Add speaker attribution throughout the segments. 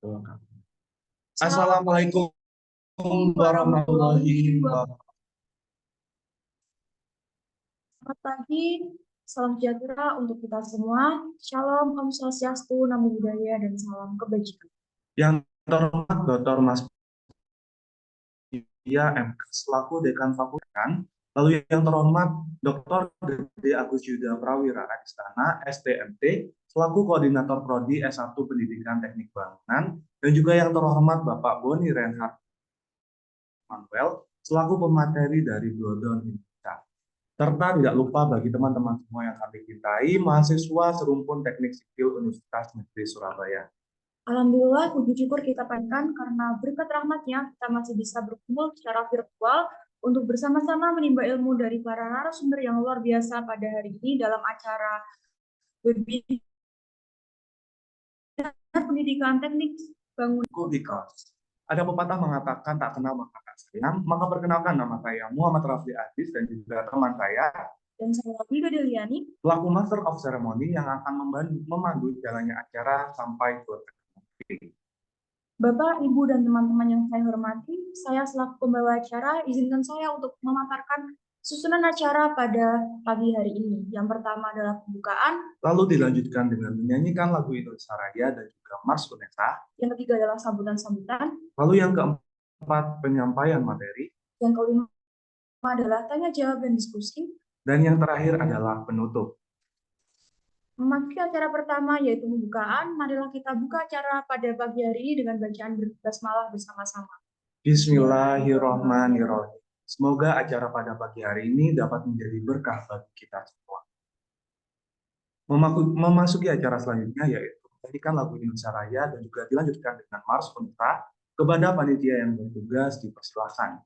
Speaker 1: Assalamualaikum
Speaker 2: Assalamualaikum warahmatullahi
Speaker 1: warahmatullahi
Speaker 2: wabarakatuh.
Speaker 1: wabarakatuh.
Speaker 2: Selamat pagi, salam sejahtera untuk kita semua. Shalom, Om Swastiastu, Namo Buddhaya, dan salam kebajikan.
Speaker 1: Yang terhormat Dr. Mas Pia MK selaku Dekan Fakultas, lalu yang terhormat Dr. Dede Agus Yuda Prawira Adistana STMT selaku Koordinator Prodi S1 Pendidikan Teknik Bangunan, dan juga yang terhormat Bapak Boni Reinhard Manuel selaku pemateri dari Glodon Indonesia. Serta tidak lupa bagi teman-teman semua yang kami cintai, mahasiswa serumpun Teknik Sipil Universitas Negeri Surabaya.
Speaker 2: Alhamdulillah, puji syukur kita panjatkan karena berkat rahmatnya kita masih bisa berkumpul secara virtual untuk bersama-sama menimba ilmu dari para narasumber yang luar biasa pada hari ini dalam acara webinar pendidikan teknik bangunan.
Speaker 1: Because ada pepatah mengatakan tak kenal maka tak sayang, maka perkenalkan nama saya Muhammad Rafli Aziz dan juga teman saya
Speaker 2: Dan saya Wilda Deliani,
Speaker 1: pelaku Master of Ceremony yang akan memandu jalannya acara sampai ke akhir.
Speaker 2: Bapak, Ibu, dan teman-teman yang saya hormati, saya selaku pembawa acara, izinkan saya untuk memaparkan susunan acara pada pagi hari ini. Yang pertama adalah pembukaan,
Speaker 1: Lalu dilanjutkan dengan menyanyikan lagu Indonesia Raya dan juga Mars Unesa.
Speaker 2: yang ketiga adalah sambutan-sambutan,
Speaker 1: Lalu yang keempat penyampaian materi.
Speaker 2: yang kelima adalah tanya jawab dan diskusi.
Speaker 1: Dan yang terakhir adalah penutup.
Speaker 2: Memasuki acara pertama yaitu pembukaan, marilah kita buka acara pada pagi hari ini dengan bacaan basmalah bersama-sama.
Speaker 1: Bismillahirrahmanirrahim. Semoga acara pada pagi hari ini dapat menjadi berkah bagi kita semua. Memasuki acara selanjutnya yaitu menyanyikan lagu Indonesia Raya dan juga dilanjutkan dengan Mars Unta. Kepada panitia yang bertugas dipersilakan.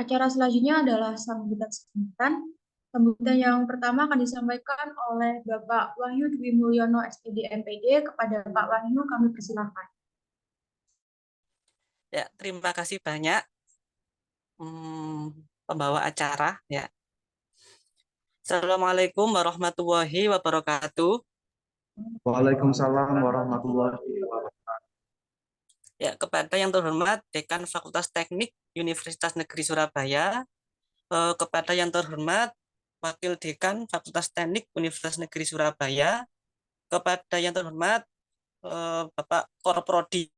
Speaker 2: Acara selanjutnya adalah sambutan. Sambutan yang pertama akan disampaikan oleh Bapak Wahyu Dwi Mulyono, SPD MPD. Kepada Pak Wahyu, kami persilakan.
Speaker 3: Ya, terima kasih banyak pembawa acara. Ya. Assalamualaikum warahmatullahi wabarakatuh.
Speaker 1: Waalaikumsalam warahmatullahi wabarakatuh.
Speaker 3: Ya, kepada yang terhormat Dekan Fakultas Teknik Universitas Negeri Surabaya, kepada yang terhormat Wakil Dekan Fakultas Teknik Universitas Negeri Surabaya, kepada yang terhormat Bapak Korprodi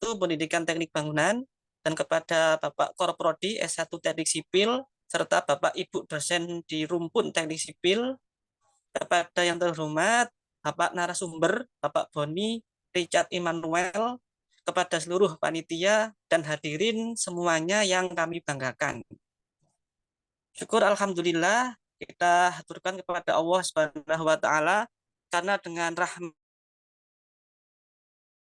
Speaker 3: Pendidikan Teknik Bangunan, dan kepada Bapak Korprodi S1 Teknik Sipil, serta Bapak Ibu dosen di Rumpun Teknik Sipil, kepada yang terhormat Bapak narasumber, Bapak Boni Richard Immanuel, kepada seluruh panitia dan hadirin semuanya yang kami banggakan. Syukur alhamdulillah kita haturkan kepada Allah Subhanahu wa taala karena dengan rahmat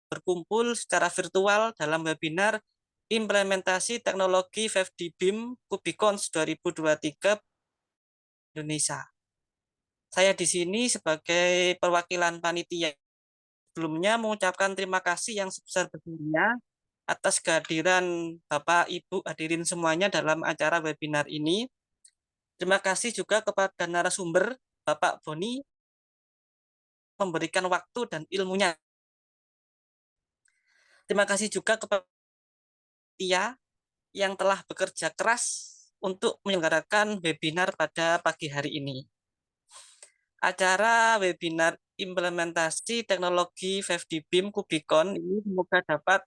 Speaker 3: berkumpul secara virtual dalam webinar implementasi teknologi 5D BIM Kubicons 2023 Indonesia. Saya di sini sebagai perwakilan panitia sebelumnya mengucapkan terima kasih yang sebesar-besarnya atas kehadiran Bapak Ibu hadirin semuanya dalam acara webinar ini. Terima kasih juga kepada narasumber Bapak Boni memberikan waktu dan ilmunya. Terima kasih juga kepada Tia yang telah bekerja keras untuk menyelenggarakan webinar pada pagi hari ini. Acara webinar implementasi teknologi 5D BIM Kubicon ini semoga dapat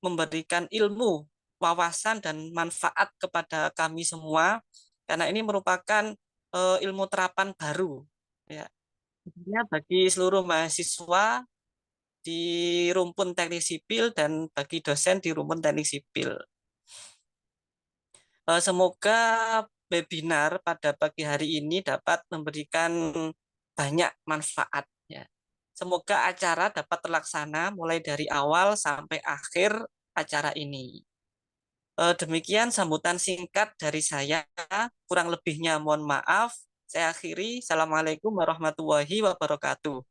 Speaker 3: memberikan ilmu, wawasan, dan manfaat kepada kami semua, karena ini merupakan ilmu terapan baru ya, bagi seluruh mahasiswa di Rumpun Teknik Sipil dan bagi dosen di Rumpun Teknik Sipil. Semoga webinar pada pagi hari ini dapat memberikan banyak manfaat. Ya. Semoga acara dapat terlaksana mulai dari awal sampai akhir acara ini. Demikian sambutan singkat dari saya. Kurang lebihnya mohon maaf. Saya akhiri. Assalamualaikum warahmatullahi wabarakatuh.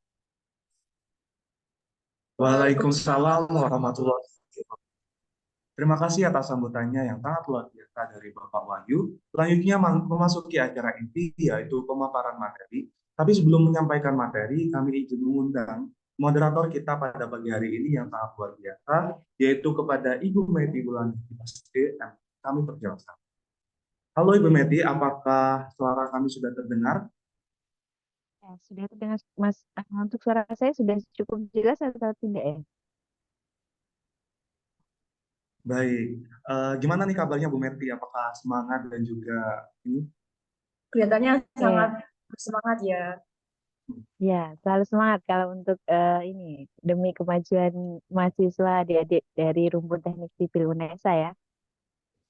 Speaker 1: Waalaikumsalam warahmatullahi wabarakatuh. Terima kasih atas sambutannya yang sangat luar biasa dari Bapak Wahyu. Selanjutnya memasuki acara inti, yaitu pemaparan materi. Tapi sebelum menyampaikan materi, kami izin mengundang moderator kita pada pagi hari ini yang sangat luar biasa, yaitu kepada Ibu Meti Wulandari SPD. Kami persilakan. Halo Ibu Meti, apakah suara kami sudah terdengar?
Speaker 4: Ya, sudah terdengar, Mas. Untuk suara saya sudah cukup jelas atau tidak ya?
Speaker 1: Baik, gimana nih kabarnya Bu Meti? Apakah semangat dan juga ini?
Speaker 2: Kelihatannya sangat bersemangat ya.
Speaker 4: Ya, selalu semangat kalau untuk ini demi kemajuan mahasiswa adik-adik dari Rumpun Teknik Sipil UNESA ya.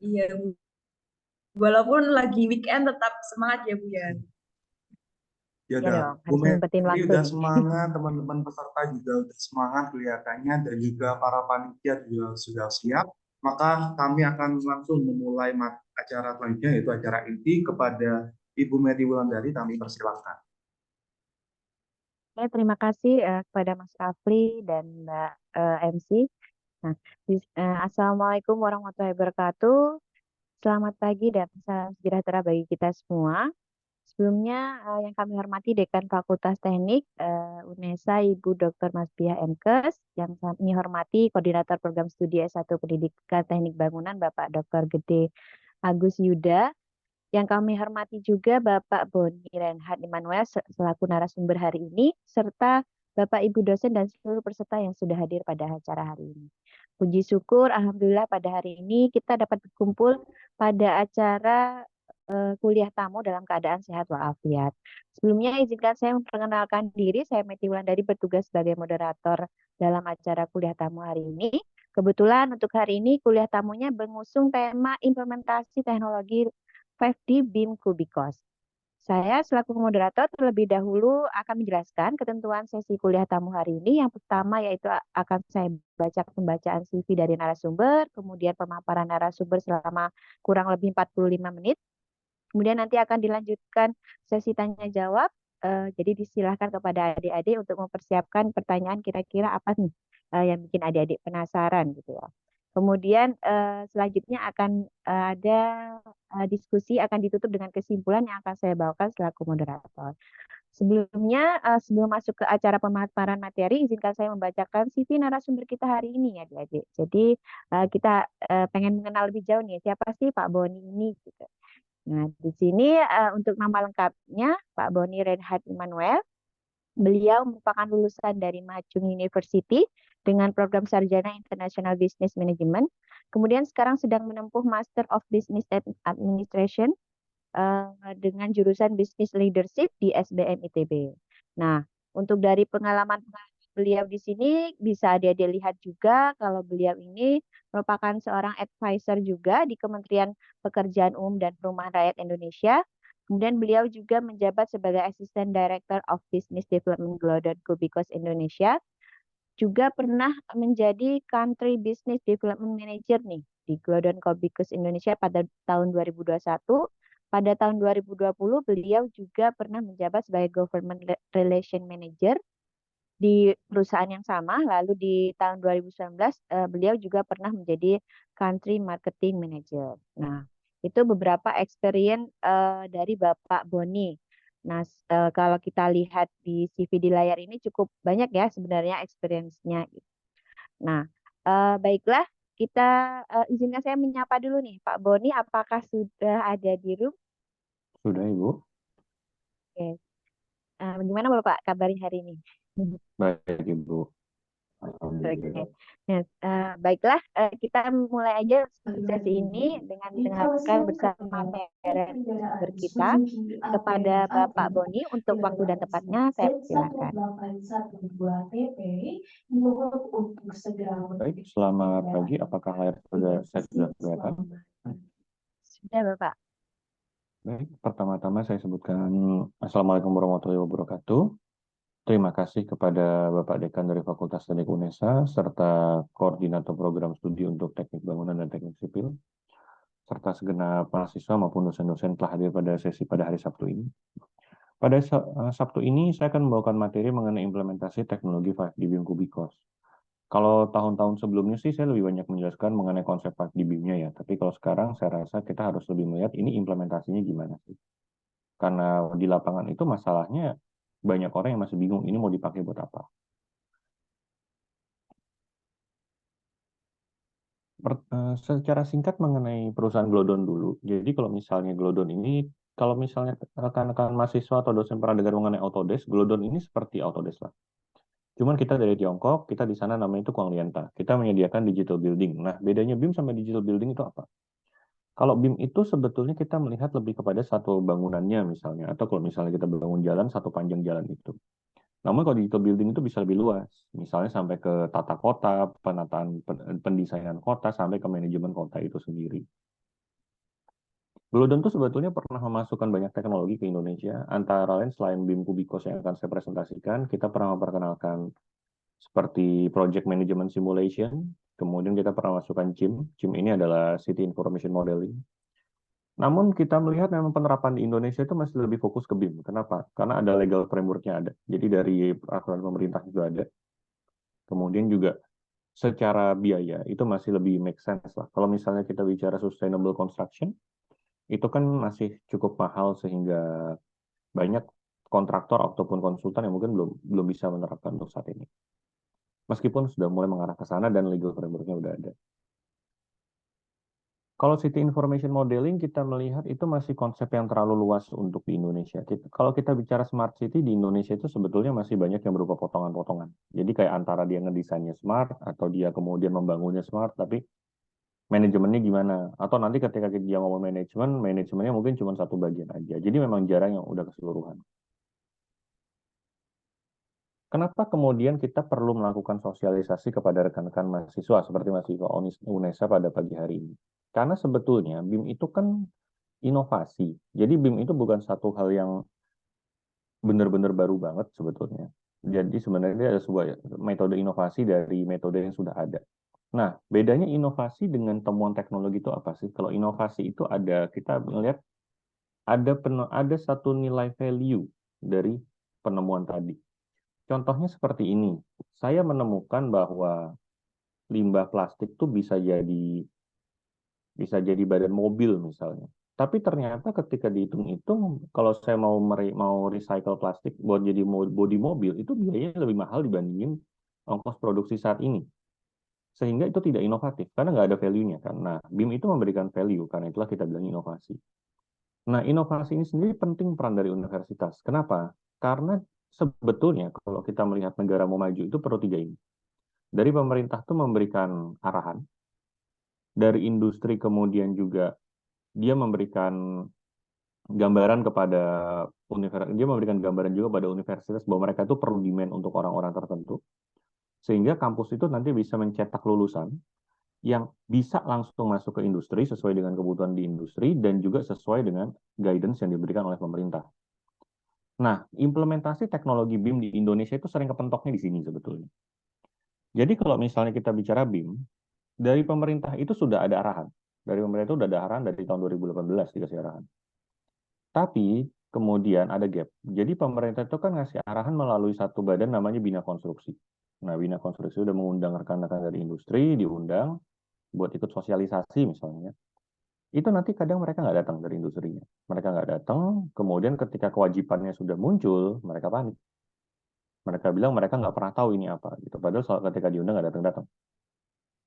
Speaker 2: Iya, Bu. Walaupun lagi weekend tetap semangat ya, Bu ya.
Speaker 1: Ya
Speaker 4: Ya
Speaker 1: udah,
Speaker 4: dong,
Speaker 1: Bu
Speaker 4: harus nyempetin
Speaker 1: Meti
Speaker 4: waktu
Speaker 1: udah
Speaker 4: nih.
Speaker 1: semangat, teman-teman peserta juga udah semangat kelihatannya, dan juga para panitia juga sudah siap. Maka kami akan langsung memulai acara selanjutnya, yaitu acara inti. Kepada Ibu Meti Wulandari, kami persilahkan.
Speaker 4: Oke, terima kasih kepada Mas Rafli dan Mbak MC. Nah, Assalamualaikum warahmatullahi wabarakatuh. Selamat pagi dan salam sejahtera bagi kita semua. Sebelumnya yang kami hormati Dekan Fakultas Teknik UNESA Ibu Dr. Masbiah Mkes, yang kami hormati Koordinator Program Studi S1 Pendidikan Teknik Bangunan Bapak Dr. Gede Agus Yuda, yang kami hormati juga Bapak Boni Reinhard Immanuel selaku narasumber hari ini, serta Bapak Ibu dosen dan seluruh peserta yang sudah hadir pada acara hari ini. Puji syukur, alhamdulillah pada hari ini kita dapat berkumpul pada acara kuliah tamu dalam keadaan sehat walafiat. Sebelumnya izinkan saya memperkenalkan diri, saya Meti Wulandari bertugas sebagai moderator dalam acara kuliah tamu hari ini. Kebetulan untuk hari ini kuliah tamunya mengusung tema implementasi teknologi 5D BIM Kubikos. Saya selaku moderator terlebih dahulu akan menjelaskan ketentuan sesi kuliah tamu hari ini. Yang pertama yaitu akan saya baca pembacaan CV dari narasumber, kemudian pemaparan narasumber selama kurang lebih 45 menit. Kemudian nanti akan dilanjutkan sesi tanya jawab. Jadi disilahkan kepada adik-adik untuk mempersiapkan pertanyaan kira-kira apa nih yang bikin adik-adik penasaran gitu ya. Kemudian selanjutnya akan ada diskusi, akan ditutup dengan kesimpulan yang akan saya bawakan selaku moderator. Sebelumnya, sebelum masuk ke acara pemaparan materi, izinkan saya membacakan CV narasumber kita hari ini ya adik-adik. Jadi kita pengen mengenal lebih jauh nih, siapa sih Pak Boni ini gitu. Nah, di sini untuk nama lengkapnya Pak Boni Reinhard Immanuel. Beliau merupakan lulusan dari Mahachung University dengan program sarjana International Business Management. Kemudian sekarang sedang menempuh Master of Business Administration dengan jurusan Business Leadership di SBM ITB. Nah, untuk dari pengalaman beliau di sini bisa dia lihat juga kalau beliau ini merupakan seorang advisor juga di Kementerian Pekerjaan Umum dan Perumahan Rakyat Indonesia. Kemudian beliau juga menjabat sebagai Assistant Director of Business Development Glodon Kubikos Indonesia. Juga pernah menjadi Country Business Development Manager nih di Glodon Kubikos Indonesia pada tahun 2021. Pada tahun 2020 beliau juga pernah menjabat sebagai Government Relation Manager di perusahaan yang sama. Lalu di tahun 2019 beliau juga pernah menjadi Country Marketing Manager. Nah, itu beberapa experience dari Bapak Boni. Nah, kalau kita lihat di CV di layar ini cukup banyak ya sebenarnya experience-nya. Nah, baiklah kita izinkan saya menyapa dulu nih Pak Boni, apakah sudah ada di room?
Speaker 5: Sudah, Ibu.
Speaker 4: Oke. Bagaimana Bapak kabarnya hari ini?
Speaker 5: Baik, Ibu.
Speaker 4: Oke.
Speaker 5: Alhamdulillah.
Speaker 4: Nah, baiklah kita mulai aja sesi ini dengan mendengarkan bersama narasumber kita kepada Bapak Boni untuk waktu dan tempatnya saya persilakan.
Speaker 5: Baik, selamat pagi. Apakah layar saya sudah kelihatan?
Speaker 4: Sudah Bapak.
Speaker 5: Baik, pertama-tama saya sebutkan Assalamualaikum warahmatullahi wabarakatuh. Terima kasih kepada Bapak Dekan dari Fakultas Teknik UNESA, serta Koordinator Program Studi untuk Teknik Bangunan dan Teknik Sipil, serta segenap mahasiswa maupun dosen-dosen telah hadir pada sesi pada hari Sabtu ini. Pada Sabtu ini, saya akan membawakan materi mengenai implementasi teknologi 5D BIM Kubikos. Kalau tahun-tahun sebelumnya sih saya lebih banyak menjelaskan mengenai konsep 5D BIM-nya ya, tapi kalau sekarang saya rasa kita harus lebih melihat ini implementasinya gimana sih. Karena di lapangan itu masalahnya banyak orang yang masih bingung ini mau dipakai buat apa. Secara singkat mengenai perusahaan Glodon dulu. Jadi kalau misalnya Glodon ini, kalau misalnya rekan-rekan mahasiswa atau dosen pernah dengar mengenai Autodesk, Glodon ini seperti Autodesk lah. Cuman kita dari Tiongkok, kita di sana namanya itu Kuanglianta. Kita menyediakan digital building. Nah, bedanya BIM sama digital building itu apa? Kalau BIM itu sebetulnya kita melihat lebih kepada satu bangunannya misalnya, atau kalau misalnya kita bangun jalan, satu panjang jalan itu. Namun kalau digital building itu bisa lebih luas, misalnya sampai ke tata kota, penataan pendesainan kota, sampai ke manajemen kota itu sendiri. Glodon itu sebetulnya pernah memasukkan banyak teknologi ke Indonesia, antara lain selain BIM Kubikos yang akan saya presentasikan, kita pernah memperkenalkan seperti Project Management Simulation, kemudian kita pernah masukkan CIM. CIM ini adalah City Information Modeling. Namun kita melihat memang penerapan di Indonesia itu masih lebih fokus ke BIM. Kenapa? Karena ada legal framework-nya ada. Jadi dari peraturan pemerintah juga ada. Kemudian juga secara biaya itu masih lebih make sense lah. Kalau misalnya kita bicara sustainable construction, itu kan masih cukup mahal sehingga banyak kontraktor ataupun konsultan yang mungkin belum bisa menerapkan untuk saat ini. Meskipun sudah mulai mengarah ke sana dan legal framework-nya udah ada. Kalau City Information Modeling kita melihat itu masih konsep yang terlalu luas untuk di Indonesia. Kalau kita bicara Smart City di Indonesia itu sebetulnya masih banyak yang berupa potongan-potongan. Jadi kayak antara dia ngedesainnya smart atau dia kemudian membangunnya smart, tapi manajemennya gimana? Atau nanti ketika dia ngomong manajemennya mungkin cuma satu bagian aja. Jadi memang jarang yang udah keseluruhan. Kenapa kemudian kita perlu melakukan sosialisasi kepada rekan-rekan mahasiswa seperti mahasiswa UNESA pada pagi hari ini? Karena sebetulnya BIM itu kan inovasi. Jadi BIM itu bukan satu hal yang benar-benar baru banget sebetulnya. Jadi sebenarnya ada sebuah metode inovasi dari metode yang sudah ada. Nah, bedanya inovasi dengan temuan teknologi itu apa sih? Kalau inovasi itu kita melihat ada satu nilai value dari penemuan tadi. Contohnya seperti ini. Saya menemukan bahwa limbah plastik itu bisa jadi badan mobil misalnya. Tapi ternyata ketika dihitung-hitung, kalau saya mau recycle plastik buat jadi bodi mobil, itu biayanya lebih mahal dibandingin ongkos produksi saat ini. Sehingga itu tidak inovatif, karena nggak ada value-nya kan. Nah, BIM itu memberikan value, karena itulah kita bilang inovasi. Nah, inovasi ini sendiri penting peran dari universitas. Kenapa? Karena sebetulnya kalau kita melihat negara mau maju itu perlu 3 ini. Dari pemerintah itu memberikan arahan, dari industri kemudian juga dia memberikan gambaran kepada dia memberikan gambaran juga pada universitas bahwa mereka itu perlu demand untuk orang-orang tertentu, sehingga kampus itu nanti bisa mencetak lulusan yang bisa langsung masuk ke industri sesuai dengan kebutuhan di industri dan juga sesuai dengan guidance yang diberikan oleh pemerintah. Nah, implementasi teknologi BIM di Indonesia itu sering kepentoknya di sini sebetulnya. Jadi kalau misalnya kita bicara BIM, dari pemerintah itu sudah ada arahan. Dari pemerintah itu sudah ada arahan dari tahun 2018 dikasih arahan. Tapi kemudian ada gap. Jadi pemerintah itu kan ngasih arahan melalui satu badan namanya Bina Konstruksi. Nah, Bina Konstruksi udah mengundang rekan-rekan dari industri, diundang buat ikut sosialisasi misalnya. Itu nanti kadang mereka nggak datang dari industrinya. Mereka nggak datang, kemudian ketika kewajibannya sudah muncul, mereka panik. Mereka bilang mereka nggak pernah tahu ini apa. Gitu. Padahal ketika diundang nggak datang-datang.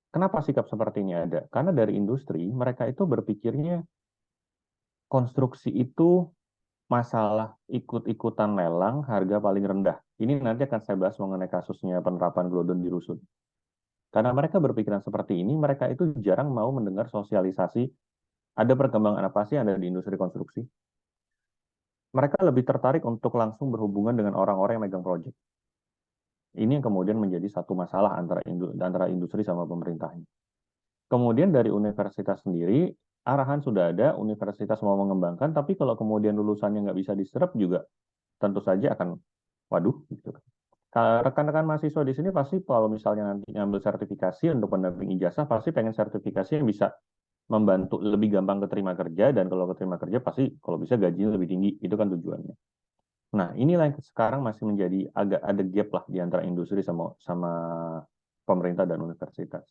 Speaker 5: Kenapa sikap seperti ini ada? Karena dari industri, mereka itu berpikirnya konstruksi itu masalah ikut-ikutan lelang harga paling rendah. Ini nanti akan saya bahas mengenai kasusnya penerapan Glodon di Rusun. Karena mereka berpikiran seperti ini, mereka itu jarang mau mendengar sosialisasi ada perkembangan apa sih yang ada di industri konstruksi. Mereka lebih tertarik untuk langsung berhubungan dengan orang-orang yang megang proyek. Ini yang kemudian menjadi satu masalah antara industri sama pemerintahnya. Kemudian dari universitas sendiri, arahan sudah ada, universitas mau mengembangkan, tapi kalau kemudian lulusannya nggak bisa diserap juga, tentu saja akan, waduh, gitu. Rekan-rekan mahasiswa di sini pasti kalau misalnya nanti ngambil sertifikasi untuk pendamping ijazah, pasti pengen sertifikasi yang bisa membantu lebih gampang keterima kerja, dan kalau keterima kerja pasti kalau bisa gajinya lebih tinggi, itu kan tujuannya. Nah, inilah yang sekarang masih menjadi agak ada gap lah di antara industri sama pemerintah dan universitas.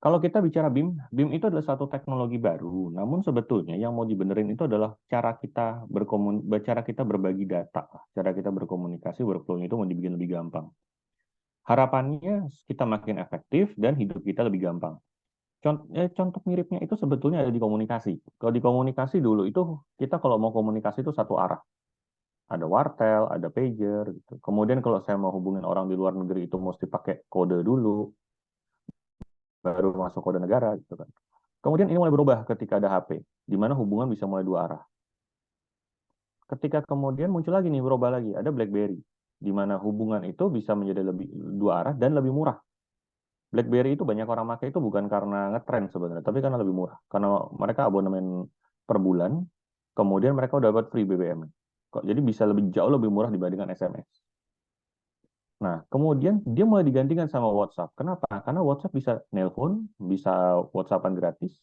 Speaker 5: Kalau kita bicara BIM, BIM itu adalah satu teknologi baru. Namun sebetulnya yang mau dibenerin itu adalah cara kita berbagi data, cara kita berkomunikasi, workflow-nya itu mau dibikin lebih gampang. Harapannya kita makin efektif dan hidup kita lebih gampang. Contoh miripnya itu sebetulnya ada di komunikasi. Kalau di komunikasi dulu itu kita kalau mau komunikasi itu satu arah. Ada wartel, ada pager, gitu. Kemudian kalau saya mau hubungin orang di luar negeri itu mesti pakai kode dulu, baru masuk kode negara, gitu kan. Kemudian ini mulai berubah ketika ada HP, di mana hubungan bisa mulai dua arah. Ketika kemudian muncul lagi nih, berubah lagi, ada BlackBerry, di mana hubungan itu bisa menjadi lebih dua arah dan lebih murah. BlackBerry itu banyak orang pakai itu bukan karena ngetren sebenarnya, tapi karena lebih murah. Karena mereka abonemen per bulan, kemudian mereka udah dapat free BBM. Jadi bisa jauh lebih murah dibandingkan SMS. Nah, kemudian dia mulai digantikan sama WhatsApp. Kenapa? Karena WhatsApp bisa nelpon, bisa WhatsAppan gratis,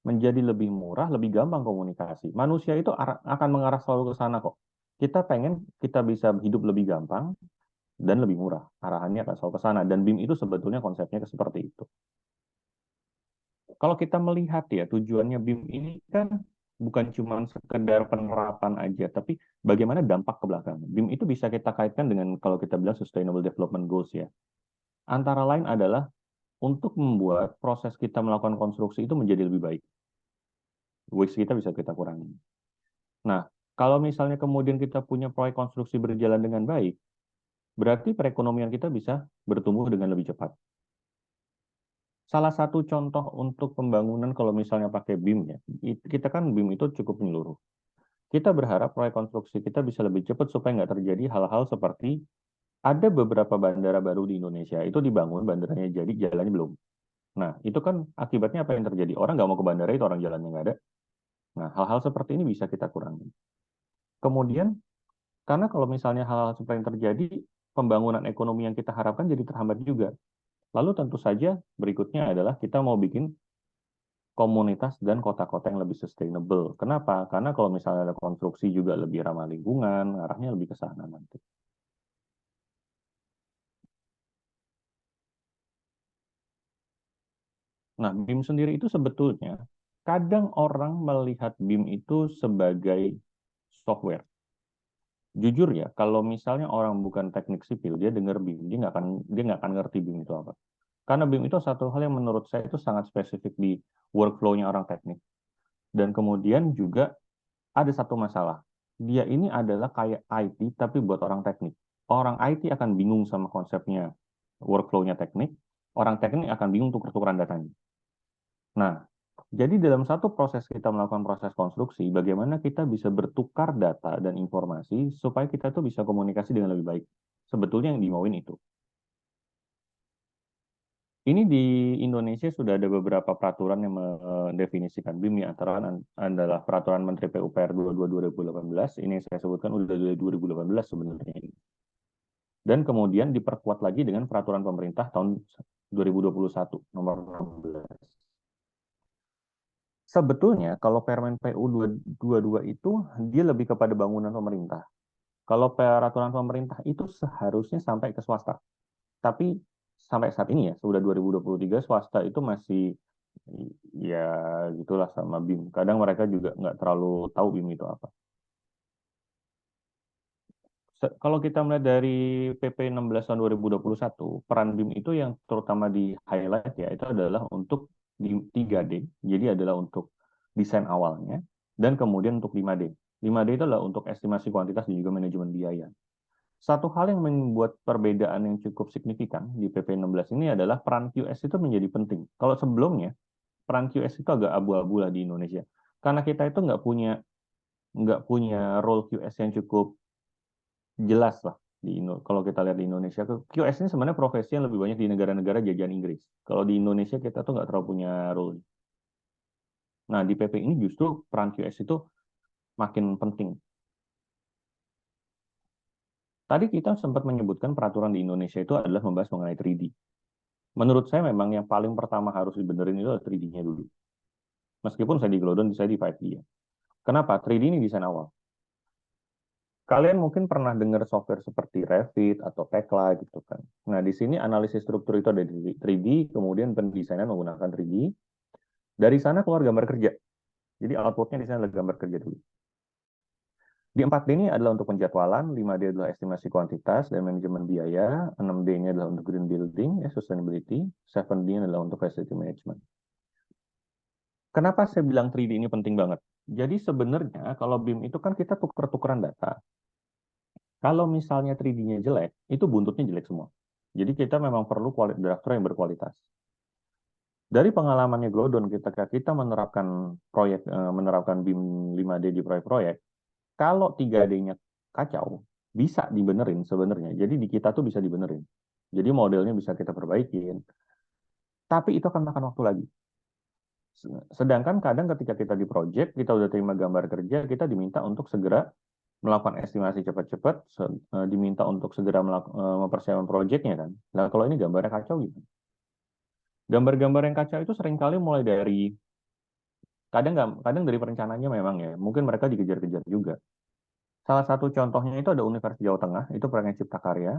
Speaker 5: menjadi lebih murah, lebih gampang komunikasi. Manusia itu akan mengarah selalu ke sana kok. Kita pengen kita bisa hidup lebih gampang dan lebih murah. Arahannya akan selalu ke sana. Dan BIM itu sebetulnya konsepnya seperti itu. Kalau kita melihat ya, tujuannya BIM ini kan bukan cuma sekedar penerapan aja, tapi bagaimana dampak ke belakang. BIM itu bisa kita kaitkan dengan kalau kita bilang Sustainable Development Goals ya. Antara lain adalah untuk membuat proses kita melakukan konstruksi itu menjadi lebih baik. Waste kita bisa kita kurangi. Nah, kalau misalnya kemudian kita punya proyek konstruksi berjalan dengan baik, berarti perekonomian kita bisa bertumbuh dengan lebih cepat. Salah satu contoh untuk pembangunan kalau misalnya pakai BIM ya, kita kan BIM itu cukup menyeluruh. Kita berharap proyek konstruksi kita bisa lebih cepat supaya nggak terjadi hal-hal seperti ada beberapa bandara baru di Indonesia, itu dibangun, bandaranya jadi, jalannya belum. Nah, itu kan akibatnya apa yang terjadi? Orang nggak mau ke bandara, itu orang jalannya nggak ada. Nah, hal-hal seperti ini bisa kita kurangi. Kemudian, karena kalau misalnya hal-hal seperti yang terjadi, pembangunan ekonomi yang kita harapkan jadi terhambat juga. Lalu tentu saja berikutnya adalah kita mau bikin komunitas dan kota-kota yang lebih sustainable. Kenapa? Karena kalau misalnya ada konstruksi juga lebih ramah lingkungan, arahnya lebih ke sana nanti. Nah, BIM sendiri itu sebetulnya kadang orang melihat BIM itu sebagai software. Jujur ya, kalau misalnya orang bukan teknik sipil, dia dengar BIM, dia nggak akan ngerti BIM itu apa. Karena BIM itu satu hal yang menurut saya itu sangat spesifik di workflow-nya orang teknik. Dan kemudian juga ada satu masalah. Dia ini adalah kayak IT, tapi buat orang teknik. Orang IT akan bingung sama konsepnya workflow-nya teknik, orang teknik akan bingung tuker-tukeran datanya. Nah, jadi dalam satu proses kita melakukan proses konstruksi, bagaimana kita bisa bertukar data dan informasi supaya kita tuh bisa komunikasi dengan lebih baik. Sebetulnya yang dimauin itu. Ini di Indonesia sudah ada beberapa peraturan yang mendefinisikan BIM, ya, antara adalah Peraturan Menteri PUPR 22 2018, ini saya sebutkan udah dari 2018 sebenarnya. Dan kemudian diperkuat lagi dengan Peraturan Pemerintah tahun 2021, nomor 16. Sebetulnya kalau Permen PU 22 itu dia lebih kepada bangunan pemerintah. Kalau peraturan pemerintah itu seharusnya sampai ke swasta. Tapi sampai saat ini ya, sudah 2023, swasta itu masih ya gitulah sama BIM. Kadang mereka juga nggak terlalu tahu BIM itu apa. Kalau kita melihat dari PP 16 tahun 2021, peran BIM itu yang terutama di highlight ya, itu adalah untuk di 3D, jadi adalah untuk desain awalnya, dan kemudian untuk 5D. 5D itu adalah untuk estimasi kuantitas dan juga manajemen biaya. Satu hal yang membuat perbedaan yang cukup signifikan di PP 16 ini adalah peran QS itu menjadi penting. Kalau sebelumnya, peran QS itu agak abu-abu lah di Indonesia. Karena kita itu nggak punya role QS yang cukup jelas lah. Kalau kita lihat di Indonesia, QS ini sebenarnya profesi yang lebih banyak di negara-negara jajahan Inggris. Kalau di Indonesia kita tuh nggak terlalu punya role. Nah, di PP ini justru peran QS itu makin penting. Tadi kita sempat menyebutkan peraturan di Indonesia itu adalah membahas mengenai 3D. Menurut saya memang yang paling pertama harus dibenerin itu adalah 3D-nya dulu. Meskipun saya di Glodon, saya di 5D ya. Kenapa? 3D ini desain awal. Kalian mungkin pernah dengar software seperti Revit atau Tekla gitu kan. Nah, di sini analisis struktur itu ada di 3D, kemudian pendesainan menggunakan 3D. Dari sana keluar gambar kerja. Jadi outputnya di sana adalah gambar kerja dulu. Di 4D ini adalah untuk penjadwalan, 5D adalah estimasi kuantitas dan manajemen biaya, 6D-nya adalah untuk green building, sustainability, 7D adalah untuk facility management. Kenapa saya bilang 3D ini penting banget? Jadi sebenarnya kalau BIM itu kan kita tuker-tukeran data. Kalau misalnya 3D-nya jelek, itu buntutnya jelek semua. Jadi kita memang perlu drafter yang berkualitas. Dari pengalamannya Glodon, kita menerapkan BIM 5D di proyek-proyek, kalau 3D-nya kacau, bisa dibenerin sebenarnya. Jadi di kita tuh bisa dibenerin. Jadi modelnya bisa kita perbaikin. Tapi itu akan makan waktu lagi. Sedangkan kadang ketika kita di project, kita udah terima gambar kerja, kita diminta untuk segera melakukan estimasi cepat-cepat, diminta untuk segera mempersiapkan proyeknya kan. Nah, kalau ini gambarnya kacau gitu. Gambar-gambar yang kacau itu seringkali mulai dari kadang dari perencanaannya memang ya, mungkin mereka dikejar-kejar juga. Salah satu contohnya itu ada Universitas Jawa Tengah, itu proyeknya Cipta Karya.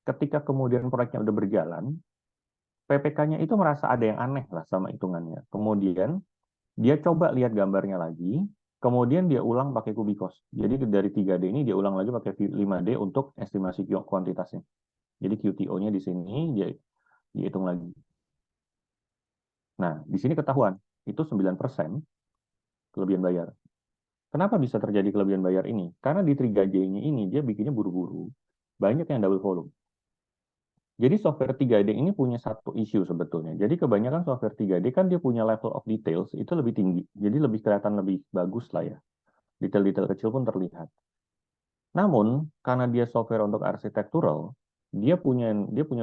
Speaker 5: Ketika kemudian proyeknya udah berjalan, PPK-nya itu merasa ada yang aneh lah sama hitungannya. Kemudian dia coba lihat gambarnya lagi, kemudian dia ulang pakai Kubikos. Jadi dari 3D ini dia ulang lagi pakai 5D untuk estimasi kuantitasnya. Jadi QTO-nya di sini dia dihitung lagi. Nah, di sini ketahuan, itu 9% kelebihan bayar. Kenapa bisa terjadi kelebihan bayar ini? Karena di 3G-nya ini dia bikinnya buru-buru. Banyak yang double volume. Jadi software 3D ini punya satu isu sebetulnya. Jadi kebanyakan software 3D kan dia punya level of details itu lebih tinggi. Jadi lebih kelihatan lebih bagus lah ya. Detail-detail kecil pun terlihat. Namun karena dia software untuk arsitektural, dia punya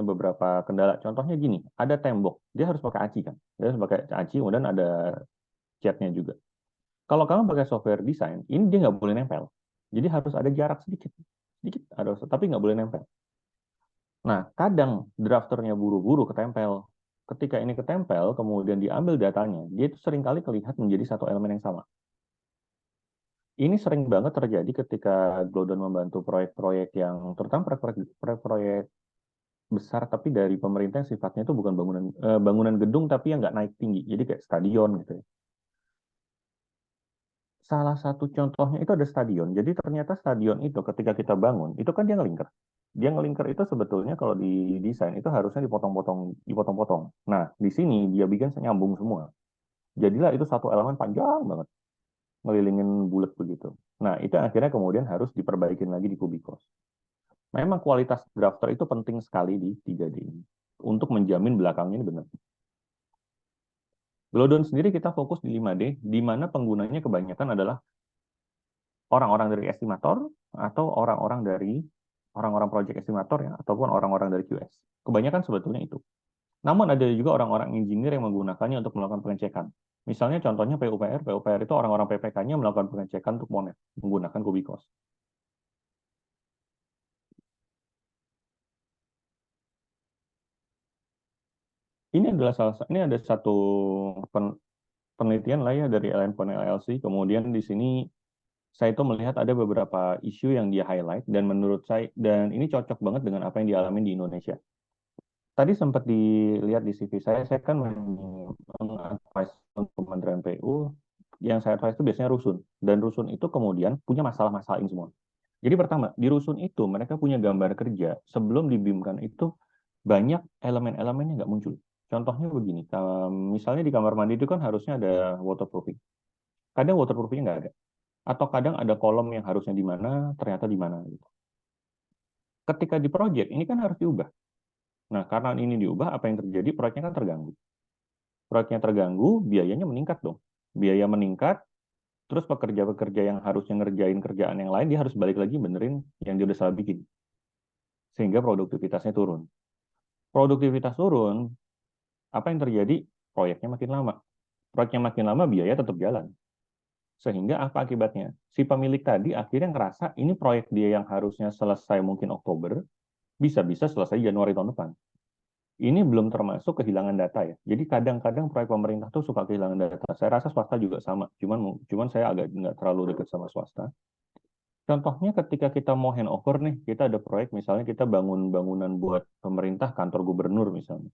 Speaker 5: beberapa kendala. Contohnya gini, ada tembok, dia harus pakai aci kan. Dia harus pakai aci, kemudian ada catnya juga. Kalau kamu pakai software desain, ini dia nggak boleh nempel. Jadi harus ada jarak sedikit, sedikit harus, tapi nggak boleh nempel. Nah, kadang drafternya buru-buru ketempel. Ketika ini ketempel, kemudian diambil datanya, dia itu seringkali terlihat menjadi satu elemen yang sama. Ini sering banget terjadi ketika Glodon membantu proyek-proyek yang, terutama proyek-proyek besar, tapi dari pemerintah yang sifatnya itu bukan bangunan gedung, tapi yang nggak naik tinggi. Jadi kayak stadion gitu ya. Salah satu contohnya itu ada stadion. Jadi ternyata stadion itu ketika kita bangun, itu kan dia ngelingkar. Dia ngelingkar itu sebetulnya kalau di desain itu harusnya dipotong-potong. Nah, di sini dia bikin nyambung semua. Jadilah itu satu elemen panjang banget, ngelilingin bulat begitu. Nah, itu akhirnya kemudian harus diperbaikin lagi di Kubikos. Memang kualitas drafter itu penting sekali di 3D ini untuk menjamin belakangnya ini benar. Glodon sendiri kita fokus di 5D, di mana penggunanya kebanyakan adalah orang-orang dari estimator atau orang-orang project estimator ya, ataupun orang-orang dari QS. Kebanyakan sebetulnya itu. Namun ada juga orang-orang engineer yang menggunakannya untuk melakukan pengecekan. Misalnya contohnya PUPR itu orang-orang PPK-nya melakukan pengecekan untuk monet menggunakan Kubikos. Ini ada satu penelitian lah ya dari LN LLC. Kemudian di sini saya itu melihat ada beberapa isu yang dia highlight dan menurut saya dan ini cocok banget dengan apa yang dialami di Indonesia. Tadi sempat dilihat di CV saya kan meng-advise untuk Kementerian PU, yang saya advise itu biasanya rusun. Dan rusun itu kemudian punya masalah-masalah ini semua. Jadi pertama, di rusun itu mereka punya gambar kerja, sebelum dibimkan itu banyak elemen-elemennya nggak muncul. Contohnya begini, misalnya di kamar mandi itu kan harusnya ada waterproofing. Kadang waterproofingnya nggak ada. Atau kadang ada kolom yang harusnya di mana, ternyata di mana. Gitu. Ketika di project, ini kan harus diubah. Nah, karena ini diubah, apa yang terjadi? Proyeknya kan terganggu. Proyeknya terganggu, biayanya meningkat dong. Biaya meningkat, terus pekerja-pekerja yang harusnya ngerjain kerjaan yang lain, dia harus balik lagi benerin yang dia udah salah bikin. Sehingga produktivitasnya turun. Produktivitas turun, apa yang terjadi? Proyeknya makin lama. Proyeknya makin lama, biaya tetap jalan. Sehingga apa akibatnya? Si pemilik tadi akhirnya ngerasa ini proyek dia yang harusnya selesai mungkin Oktober, bisa-bisa selesai Januari tahun depan. Ini belum termasuk kehilangan data ya. Jadi kadang-kadang proyek pemerintah tuh suka kehilangan data. Saya rasa swasta juga sama. Cuman saya agak nggak terlalu dekat sama swasta. Contohnya ketika kita mau handover nih, kita ada proyek misalnya kita bangun bangunan buat pemerintah kantor gubernur misalnya.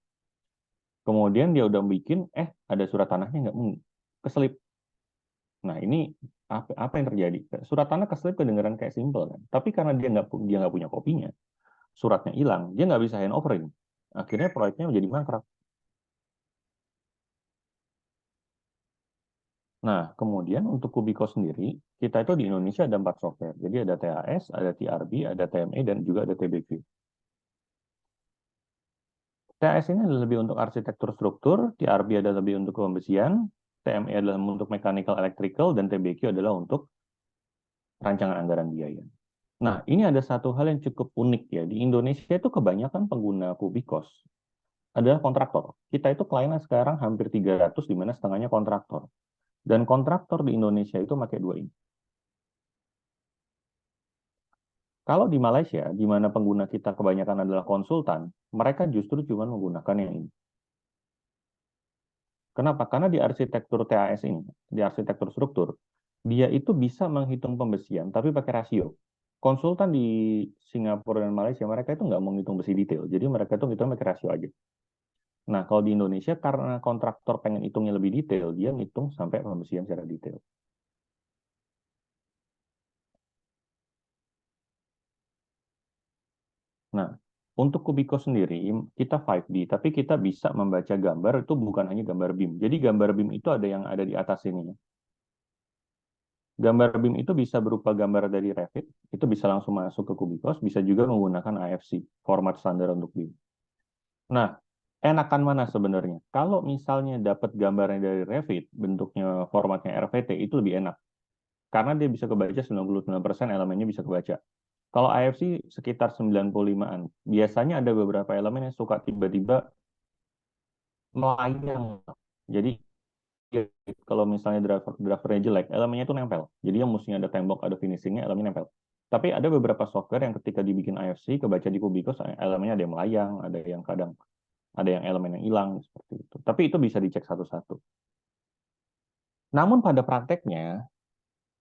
Speaker 5: Kemudian dia udah bikin, ada surat tanahnya nggak keselip. Nah ini apa yang terjadi? Surat tanah keselip kedengeran kayak simple kan. Tapi karena dia nggak punya kopinya, suratnya hilang, dia nggak bisa handoverin. Akhirnya proyeknya menjadi mangkrak. Nah, kemudian untuk Kubiko sendiri, kita itu di Indonesia ada 4 software. Jadi ada TAS, ada TRB, ada TME, dan juga ada TBQ. TAS ini adalah lebih untuk arsitektur struktur, TRB adalah lebih untuk pembesian, TME adalah untuk mechanical electrical, dan TBQ adalah untuk rancangan anggaran biaya. Nah, ini ada satu hal yang cukup unik ya. Di Indonesia itu kebanyakan pengguna Kubikos adalah kontraktor. Kita itu kliennya sekarang hampir 300, di mana setengahnya kontraktor. Dan kontraktor di Indonesia itu pakai dua ini. Kalau di Malaysia, di mana pengguna kita kebanyakan adalah konsultan, mereka justru cuma menggunakan yang ini. Kenapa? Karena di arsitektur TAS ini, di arsitektur struktur, dia itu bisa menghitung pembesian, tapi pakai rasio. Konsultan di Singapura dan Malaysia, mereka itu nggak menghitung besi detail. Jadi mereka itu ngitung pakai rasio aja. Nah, kalau di Indonesia, karena kontraktor pengen hitungnya lebih detail, dia ngitung sampai pembesian secara detail. Nah, Untuk Kubico sendiri, kita 5D, tapi kita bisa membaca gambar, itu bukan hanya gambar BIM. Jadi gambar BIM itu ada yang ada di atas ini. Gambar BIM itu bisa berupa gambar dari Revit, itu bisa langsung masuk ke Kubicos, bisa juga menggunakan AFC, format standar untuk BIM. Nah, enakan mana sebenarnya? Kalau misalnya dapat gambarnya dari Revit, bentuknya formatnya RVT, itu lebih enak. Karena dia bisa kebaca 99% elemennya bisa kebaca. Kalau AFC sekitar 95-an. Biasanya ada beberapa elemen yang suka tiba-tiba melayang. Jadi kalau misalnya drivernya jelek, elemennya itu nempel. Jadi yang mestinya ada tembok, ada finishingnya, elemennya nempel. Tapi ada beberapa software yang ketika dibikin AFC, kebaca di Kubicos, elemennya ada yang melayang, ada yang kadang ada yang elemen yang hilang, seperti itu. Tapi itu bisa dicek satu-satu. Namun pada prakteknya,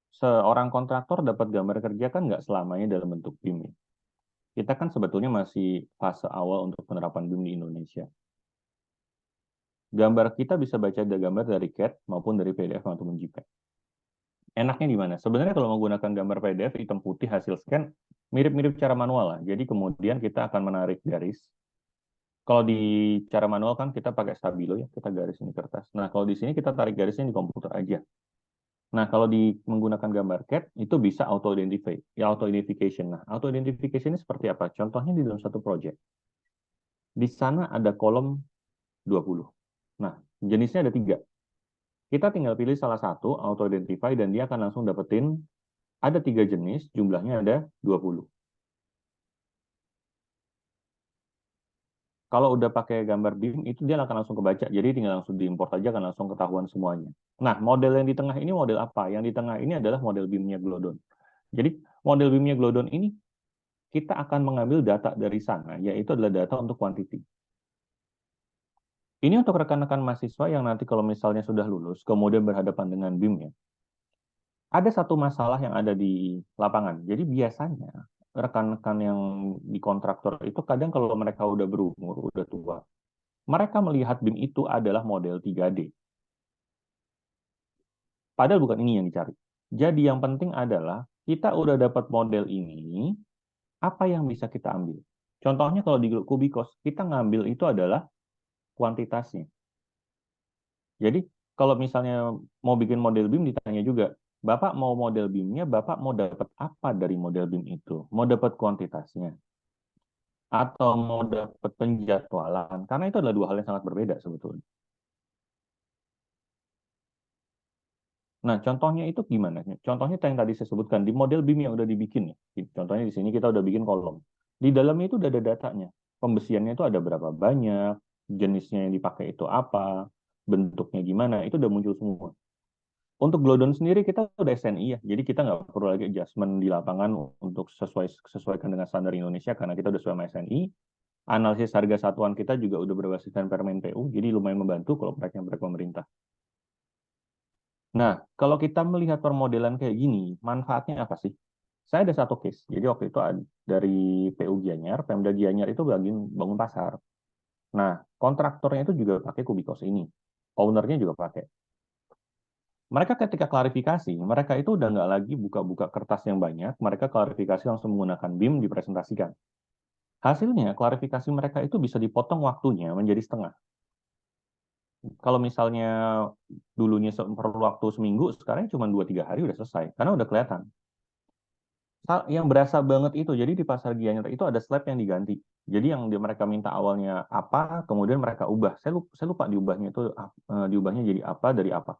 Speaker 5: seorang kontraktor dapat gambar kerja kan nggak selamanya dalam bentuk BIM. Kita kan sebetulnya masih fase awal untuk penerapan BIM di Indonesia. Gambar kita bisa baca gambar dari CAD maupun dari PDF ataupun JPEG. Enaknya di mana? Sebenarnya kalau menggunakan gambar PDF hitam putih hasil scan, mirip-mirip cara manual lah. Jadi kemudian kita akan menarik garis. Kalau di cara manual kan kita pakai stabilo ya, kita garis ini kertas. Nah kalau di sini kita tarik garisnya di komputer aja. Nah, kalau menggunakan gambar CAD, itu bisa auto-identify, ya auto-identification. Nah, auto-identification ini seperti apa? Contohnya di dalam satu project. Di sana ada kolom 20. Nah, jenisnya ada 3. Kita tinggal pilih salah satu, auto-identify, dan dia akan langsung dapetin ada 3 jenis, jumlahnya ada 20. Kalau udah pakai gambar BIM, itu dia akan langsung kebaca. Jadi tinggal langsung diimport aja, akan langsung ketahuan semuanya. Nah, model yang di tengah ini model apa? Yang di tengah ini adalah model BIM-nya Glodon. Jadi, model BIM-nya Glodon ini, kita akan mengambil data dari sana, yaitu adalah data untuk quantity. Ini untuk rekan-rekan mahasiswa yang nanti kalau misalnya sudah lulus, kemudian berhadapan dengan BIM-nya. Ada satu masalah yang ada di lapangan. Jadi biasanya, rekan-rekan yang di kontraktor itu kadang kalau mereka udah berumur, udah tua, mereka melihat BIM itu adalah model 3D. Padahal bukan ini yang dicari. Jadi yang penting adalah kita udah dapat model ini, apa yang bisa kita ambil? Contohnya kalau di Kubicos, kita ngambil itu adalah kuantitasnya. Jadi kalau misalnya mau bikin model BIM ditanya juga, Bapak mau model BIM-nya, Bapak mau dapat apa dari model BIM itu? Mau dapat kuantitasnya? Atau mau dapat penjadwalan? Karena itu adalah 2 hal yang sangat berbeda sebetulnya. Nah, contohnya itu gimana? Contohnya yang tadi saya sebutkan, di model BIM yang udah dibikin. Contohnya di sini kita udah bikin kolom. Di dalamnya itu udah ada datanya. Pembesiannya itu ada berapa banyak, jenisnya yang dipakai itu apa, bentuknya gimana, itu udah muncul semua. Untuk Glodon sendiri kita udah SNI ya, jadi kita nggak perlu lagi adjustment di lapangan untuk sesuaikan dengan standar Indonesia, karena kita udah sesuai sama SNI. Analisis harga satuan kita juga udah berbasiskan Permen PU, jadi lumayan membantu kalau proyeknya proyek pemerintah. Nah, kalau kita melihat permodelan kayak gini, manfaatnya apa sih? Saya ada satu case. Jadi waktu itu dari PU Gianyar, Pemda Gianyar itu bangun pasar. Nah, kontraktornya itu juga pakai Kubicos ini. Ownernya juga pakai. Mereka ketika klarifikasi, mereka itu udah nggak lagi buka-buka kertas yang banyak, mereka klarifikasi langsung menggunakan BIM dipresentasikan. Hasilnya, klarifikasi mereka itu bisa dipotong waktunya menjadi setengah. Kalau misalnya dulunya perlu waktu seminggu, sekarang cuma 2-3 hari udah selesai, karena udah kelihatan. Yang berasa banget itu, jadi di pasar Gianyar itu ada slab yang diganti. Jadi yang mereka minta awalnya apa, kemudian mereka ubah. Saya lupa diubahnya itu diubahnya jadi apa dari apa.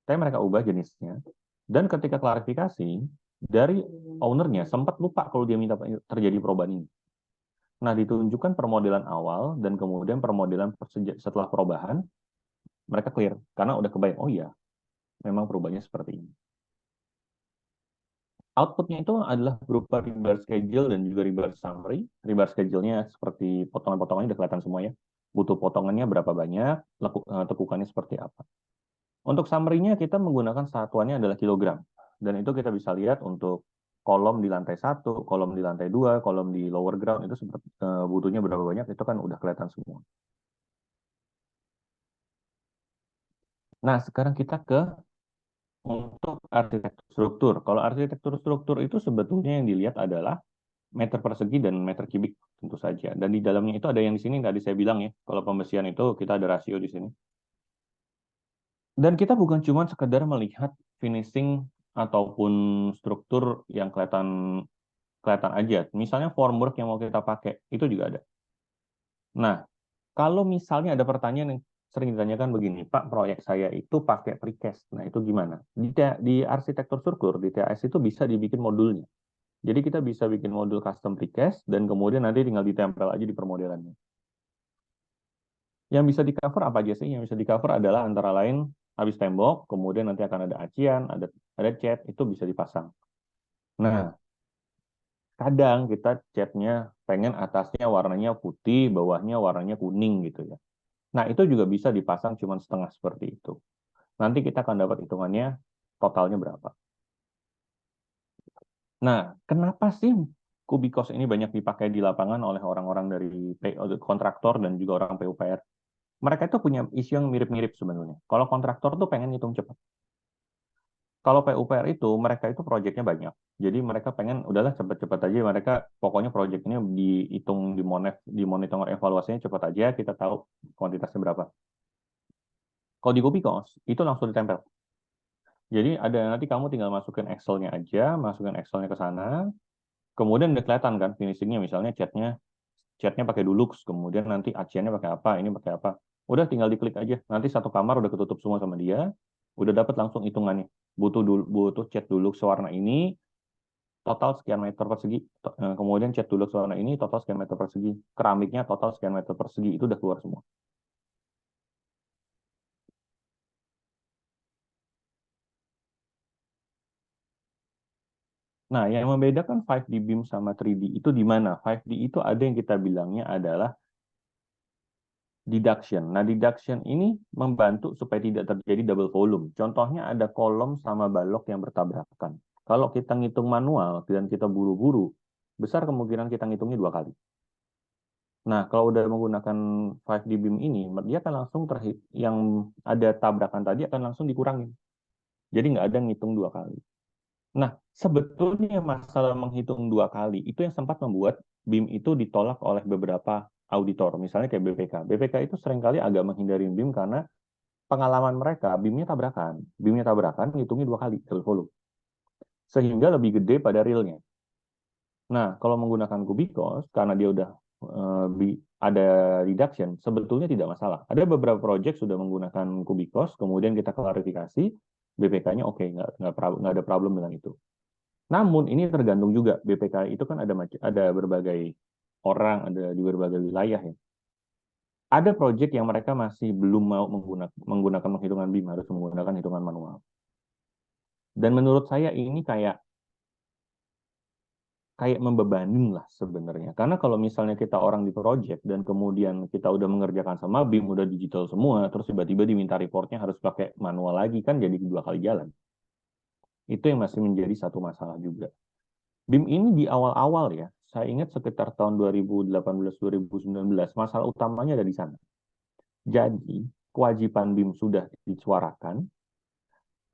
Speaker 5: Tapi mereka ubah jenisnya. Dan ketika klarifikasi, dari ownernya sempat lupa kalau dia minta terjadi perubahan ini. Nah, ditunjukkan permodelan awal dan kemudian permodelan setelah perubahan, mereka clear. Karena udah kebayang, oh iya, memang perubahannya seperti ini. Outputnya itu adalah berupa rebar schedule dan juga rebar summary. Rebar schedule-nya seperti potongan-potongannya udah kelihatan semua ya. Butuh potongannya berapa banyak, tekukannya seperti apa. Untuk summary-nya kita menggunakan satuannya adalah kilogram. Dan itu kita bisa lihat untuk kolom di lantai 1, kolom di lantai 2, kolom di lower ground itu seperti butuhnya berapa banyak, itu kan udah kelihatan semua. Nah, sekarang kita ke untuk arsitektur struktur. Kalau arsitektur struktur itu sebetulnya yang dilihat adalah meter persegi dan meter kubik. tentu saja. Dan di dalamnya itu ada yang di sini tadi saya bilang ya, kalau pembesian itu kita ada rasio di sini. Dan kita bukan cuma sekedar melihat finishing ataupun struktur yang kelihatan aja. Misalnya formwork yang mau kita pakai, itu juga ada. Nah, kalau misalnya ada pertanyaan yang sering ditanyakan begini, Pak, proyek saya itu pakai precast. Nah, itu gimana? Di arsitektur struktur, di TAS itu bisa dibikin modulnya. Jadi kita bisa bikin modul custom precast, dan kemudian nanti tinggal ditempel aja di permodelannya. Yang bisa di-cover apa aja sih? Yang bisa di-cover adalah antara lain habis tembok, kemudian nanti akan ada acian, ada cat, itu bisa dipasang. Nah, kadang kita catnya pengen atasnya warnanya putih, bawahnya warnanya kuning gitu ya. Nah, itu juga bisa dipasang cuma setengah seperti itu. Nanti kita akan dapat hitungannya totalnya berapa. Nah, kenapa sih Kubikos ini banyak dipakai di lapangan oleh orang-orang dari kontraktor dan juga orang PUPR? Mereka itu punya isu yang mirip-mirip sebenarnya. Kalau kontraktor tuh pengen hitung cepat. Kalau PUPR itu, mereka itu proyeknya banyak. Jadi mereka pengen, udahlah cepet-cepet aja. Mereka pokoknya proyek ini dihitung, dimonitor evaluasinya cepat aja, kita tahu kuantitasnya berapa. Kalau di Kubikos, itu langsung ditempel. Jadi nanti kamu tinggal masukin Excel-nya aja, masukin Excel-nya ke sana, kemudian udah kelihatan kan finishing-nya, misalnya catnya pakai Dulux, kemudian nanti aciannya pakai apa, ini pakai apa. Udah tinggal diklik aja, nanti satu kamar udah ketutup semua sama dia, udah dapat langsung hitungannya. Butuh cat Dulux warna ini, total sekian meter persegi, kemudian cat Dulux warna ini, total sekian meter persegi, keramiknya total sekian meter persegi, itu udah keluar semua. Nah, yang membedakan 5D BIM sama 3D itu di mana? 5D itu ada yang kita bilangnya adalah deduction. Nah, deduction ini membantu supaya tidak terjadi double volume. Contohnya ada kolom sama balok yang bertabrakan. Kalau kita ngitung manual dan kita buru-buru, besar kemungkinan kita ngitungnya 2 kali. Nah, kalau udah menggunakan 5D BIM ini, dia akan langsung yang ada tabrakan tadi akan langsung dikurangin. Jadi nggak ada ngitung 2 kali. Nah, sebetulnya masalah menghitung 2 kali itu yang sempat membuat BIM itu ditolak oleh beberapa auditor, misalnya kayak BPK. BPK itu seringkali agak menghindari BIM karena pengalaman mereka, BIM-nya tabrakan. BIM-nya tabrakan, ngitungnya 2 kali, double volume. Sehingga lebih gede pada realnya. Nah, kalau menggunakan Kubikos, karena dia udah ada reduction, sebetulnya tidak masalah. Ada beberapa project sudah menggunakan Kubikos, kemudian kita klarifikasi, BPK-nya oke, nggak ada problem dengan itu. Namun ini tergantung juga, BPK itu kan ada berbagai orang, ada di berbagai wilayah ya. Ada proyek yang mereka masih belum mau menggunakan penghitungan BIM, harus menggunakan hitungan manual. Dan menurut saya ini kayak membebanin lah sebenarnya. Karena kalau misalnya kita orang di proyek dan kemudian kita udah mengerjakan sama BIM, udah digital semua, terus tiba-tiba diminta reportnya harus pakai manual lagi, kan jadi 2 kali jalan. Itu yang masih menjadi satu masalah juga. BIM ini di awal-awal ya, saya ingat sekitar tahun 2018-2019, masalah utamanya ada di sana. Jadi, kewajiban BIM sudah disuarakan,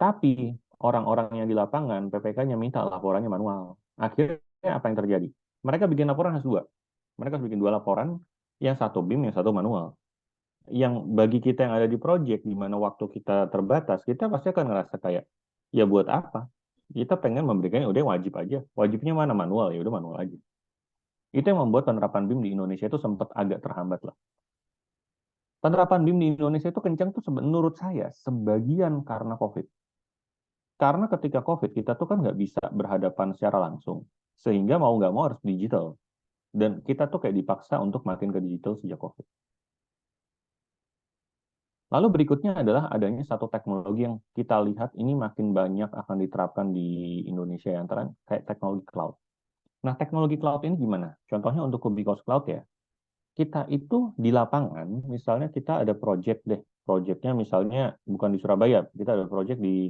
Speaker 5: tapi orang-orang yang di lapangan, PPK-nya minta laporannya manual. Akhirnya apa yang terjadi? Mereka bikin laporan harus 2. Mereka harus bikin 2 laporan, yang satu BIM, yang satu manual. Yang bagi kita yang ada di proyek, di mana waktu kita terbatas, kita pasti akan ngerasa kayak, ya buat apa? Kita pengen memberikan udah wajib aja. Wajibnya mana? Manual, ya udah manual aja. Itu yang membuat penerapan BIM di Indonesia itu sempat agak terhambat lah. Penerapan BIM di Indonesia itu kencang tuh menurut saya sebagian karena COVID. Karena ketika COVID kita tuh kan nggak bisa berhadapan secara langsung. Sehingga mau nggak mau harus digital. Dan kita tuh kayak dipaksa untuk makin ke digital sejak COVID. Lalu berikutnya adalah adanya satu teknologi yang kita lihat ini makin banyak akan diterapkan di Indonesia, antara kayak teknologi cloud. Nah, teknologi cloud ini gimana? Contohnya untuk Kubikos Cloud ya. Kita itu di lapangan, misalnya kita ada project deh. Projectnya misalnya bukan di Surabaya, kita ada project di,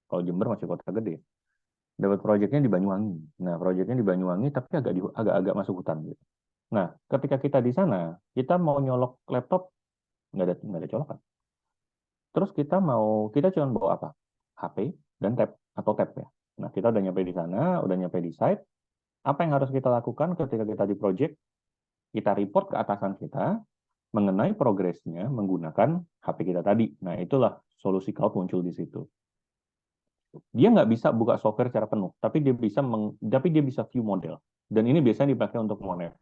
Speaker 5: kalau Jember masih kota gede. Dapat projectnya di Banyuwangi. Nah, projectnya di Banyuwangi tapi agak masuk hutan gitu. Nah, ketika kita di sana, kita mau nyolok laptop, nggak ada colokan. Terus kita cuma bawa apa? HP dan tab atau tab ya. Nah, kita udah nyampe di sana, udah nyampe di site. Apa yang harus kita lakukan ketika kita di project? Kita report ke atasan kita mengenai progresnya menggunakan HP kita tadi. Nah, itulah solusi cloud muncul di situ. Dia nggak bisa buka software secara penuh, tapi dia bisa view model. Dan ini biasanya dipakai untuk monitor.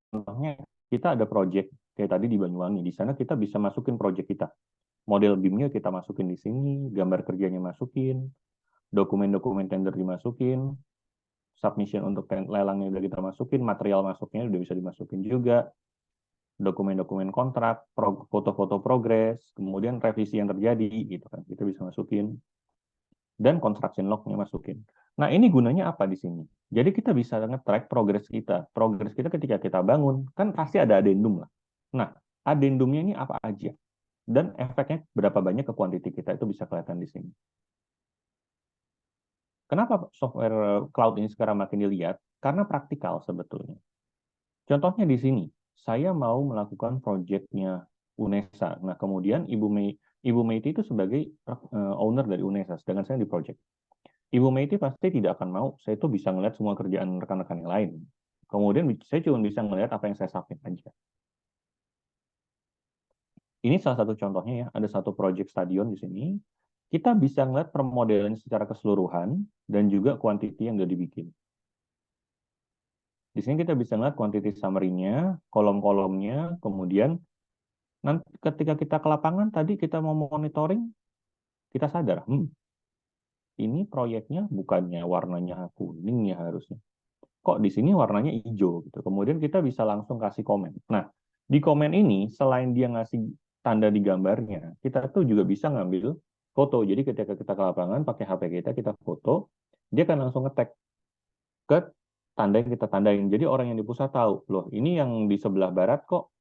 Speaker 5: Contohnya, kita ada project kayak tadi di Banyuwangi. Di sana kita bisa masukin project kita. Model BIM-nya kita masukin di sini, gambar kerjanya masukin, dokumen-dokumen tender dimasukin, submission untuk lelangnya udah kita masukin, material masuknya udah bisa dimasukin juga, dokumen-dokumen kontrak, foto-foto progres, kemudian revisi yang terjadi, gitu kan, kita bisa masukin, dan construction log-nya masukin. Nah, ini gunanya apa di sini? Jadi kita bisa nge-track progres kita. Progres kita ketika kita bangun, kan pasti ada addendum lah. Nah, addendumnya ini apa aja? Dan efeknya berapa banyak ke quantity kita, itu bisa kelihatan di sini. Kenapa software cloud ini sekarang makin dilihat? Karena praktikal sebetulnya. Contohnya di sini, saya mau melakukan proyeknya UNESA. Nah, kemudian Ibu Meiti itu sebagai owner dari UNESA, sedangkan saya di project. Ibu Meiti pasti tidak akan mau, saya itu bisa melihat semua kerjaan rekan-rekan yang lain. Kemudian saya cuma bisa melihat apa yang saya submit aja. Ini salah satu contohnya ya, ada satu proyek stadion di sini. Kita bisa melihat permodelan secara keseluruhan dan juga quantity yang sudah dibikin. Di sini kita bisa melihat quantity summary-nya, kolom-kolomnya, kemudian nanti ketika kita ke lapangan tadi kita mau monitoring, kita sadar, ini proyeknya bukannya warnanya kuning ya harusnya. Kok di sini warnanya hijau gitu. Kemudian kita bisa langsung kasih komen. Nah, di komen ini selain dia ngasih tanda di gambarnya, kita tuh juga bisa ngambil foto. Jadi ketika kita ke lapangan pakai HP kita foto, dia akan langsung nge-tag ke tanda yang kita tandain. Jadi orang yang di pusat tahu, loh ini yang di sebelah barat kok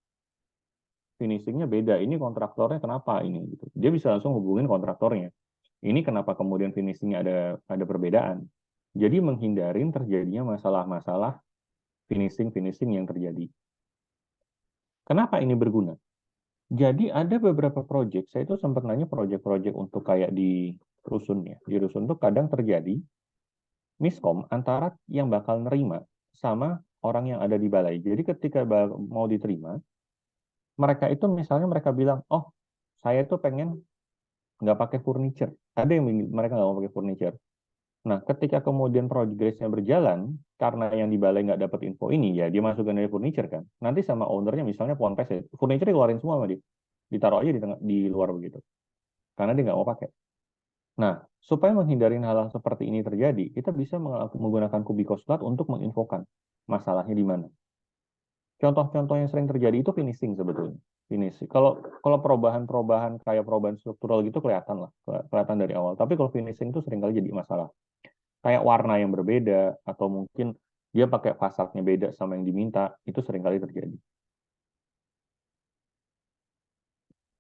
Speaker 5: finishingnya beda. Ini kontraktornya kenapa ini? Gitu. Dia bisa langsung hubungin kontraktornya. Ini kenapa kemudian finishingnya ada perbedaan. Jadi menghindarin terjadinya masalah-masalah finishing yang terjadi. Kenapa ini berguna? Jadi ada beberapa proyek, saya itu sempat nanya proyek-proyek untuk kayak di rusun ya. Di rusun tuh kadang terjadi miskom antara yang bakal nerima sama orang yang ada di balai. Jadi ketika mau diterima, mereka itu misalnya mereka bilang, oh saya tuh pengen nggak pakai furniture. Ada yang mereka nggak mau pakai furniture. Nah, ketika kemudian progresnya berjalan, karena yang di balai nggak dapat info ini, ya dia masukkan dari furniture kan. Nanti sama ownernya misalnya Ponpes ya, furniture dikeluarin semua sama dia. Ditaruh aja di luar begitu. Karena dia nggak mau pakai. Nah, supaya menghindari hal-hal seperti ini terjadi, kita bisa menggunakan Kubicos Cloud untuk menginfokan masalahnya di mana. Contoh-contoh yang sering terjadi itu finishing sebetulnya. Finishing. Kalau perubahan-perubahan kayak perubahan struktural gitu kelihatan lah, kelihatan dari awal. Tapi kalau finishing itu seringkali jadi masalah. Kayak warna yang berbeda atau mungkin dia pakai fasadnya beda sama yang diminta, itu seringkali terjadi.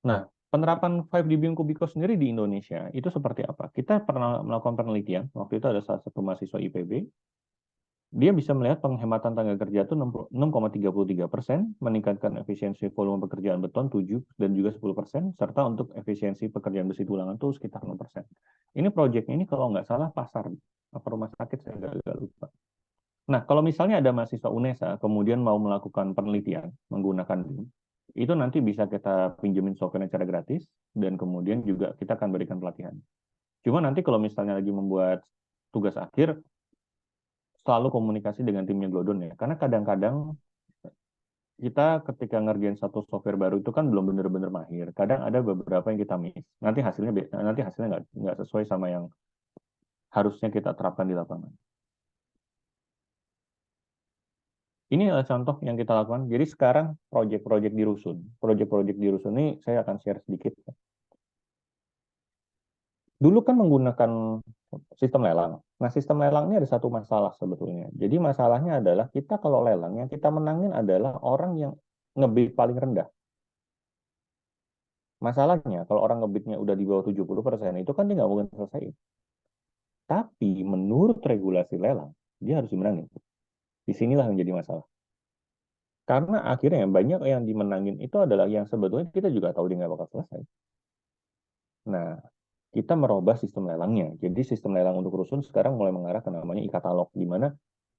Speaker 5: Nah, penerapan 5D BIM Kubico sendiri di Indonesia itu seperti apa? Kita pernah melakukan penelitian, waktu itu ada salah satu mahasiswa IPB, dia bisa melihat penghematan tenaga kerja itu 6,33%, meningkatkan efisiensi volume pekerjaan beton 7 dan juga 10%, serta untuk efisiensi pekerjaan besi tulangan itu sekitar 6%. Ini proyeknya ini kalau nggak salah pasar, apa rumah sakit saya agak lupa. Nah, kalau misalnya ada mahasiswa UNESA kemudian mau melakukan penelitian menggunakan BIM, itu nanti bisa kita pinjemin software secara gratis, dan kemudian juga kita akan berikan pelatihan. Cuma nanti kalau misalnya lagi membuat tugas akhir, selalu komunikasi dengan timnya Glodon ya. Karena kadang-kadang kita ketika ngerjain satu software baru itu kan belum benar-benar mahir. Kadang ada beberapa yang kita miss. Nanti hasilnya nggak sesuai sama yang harusnya kita terapkan di lapangan. Ini adalah contoh yang kita lakukan. Jadi sekarang proyek-proyek di rusun. Proyek-proyek di rusun ini saya akan share sedikit. Dulu kan menggunakan sistem lelang. Nah, sistem lelang ini ada satu masalah sebetulnya. Jadi masalahnya adalah kita kalau lelang, yang kita menangin adalah orang yang ngebid paling rendah. Masalahnya, kalau orang ngebidnya udah di bawah 70%, itu kan dia nggak mungkin selesai. Tapi menurut regulasi lelang, dia harus dimenangin. Disinilah yang jadi masalah. Karena akhirnya banyak yang dimenangin itu adalah yang sebetulnya kita juga tahu dia nggak bakal selesai. Nah, kita merubah sistem lelangnya. Jadi sistem lelang untuk rusun sekarang mulai mengarah ke namanya e-katalog, di mana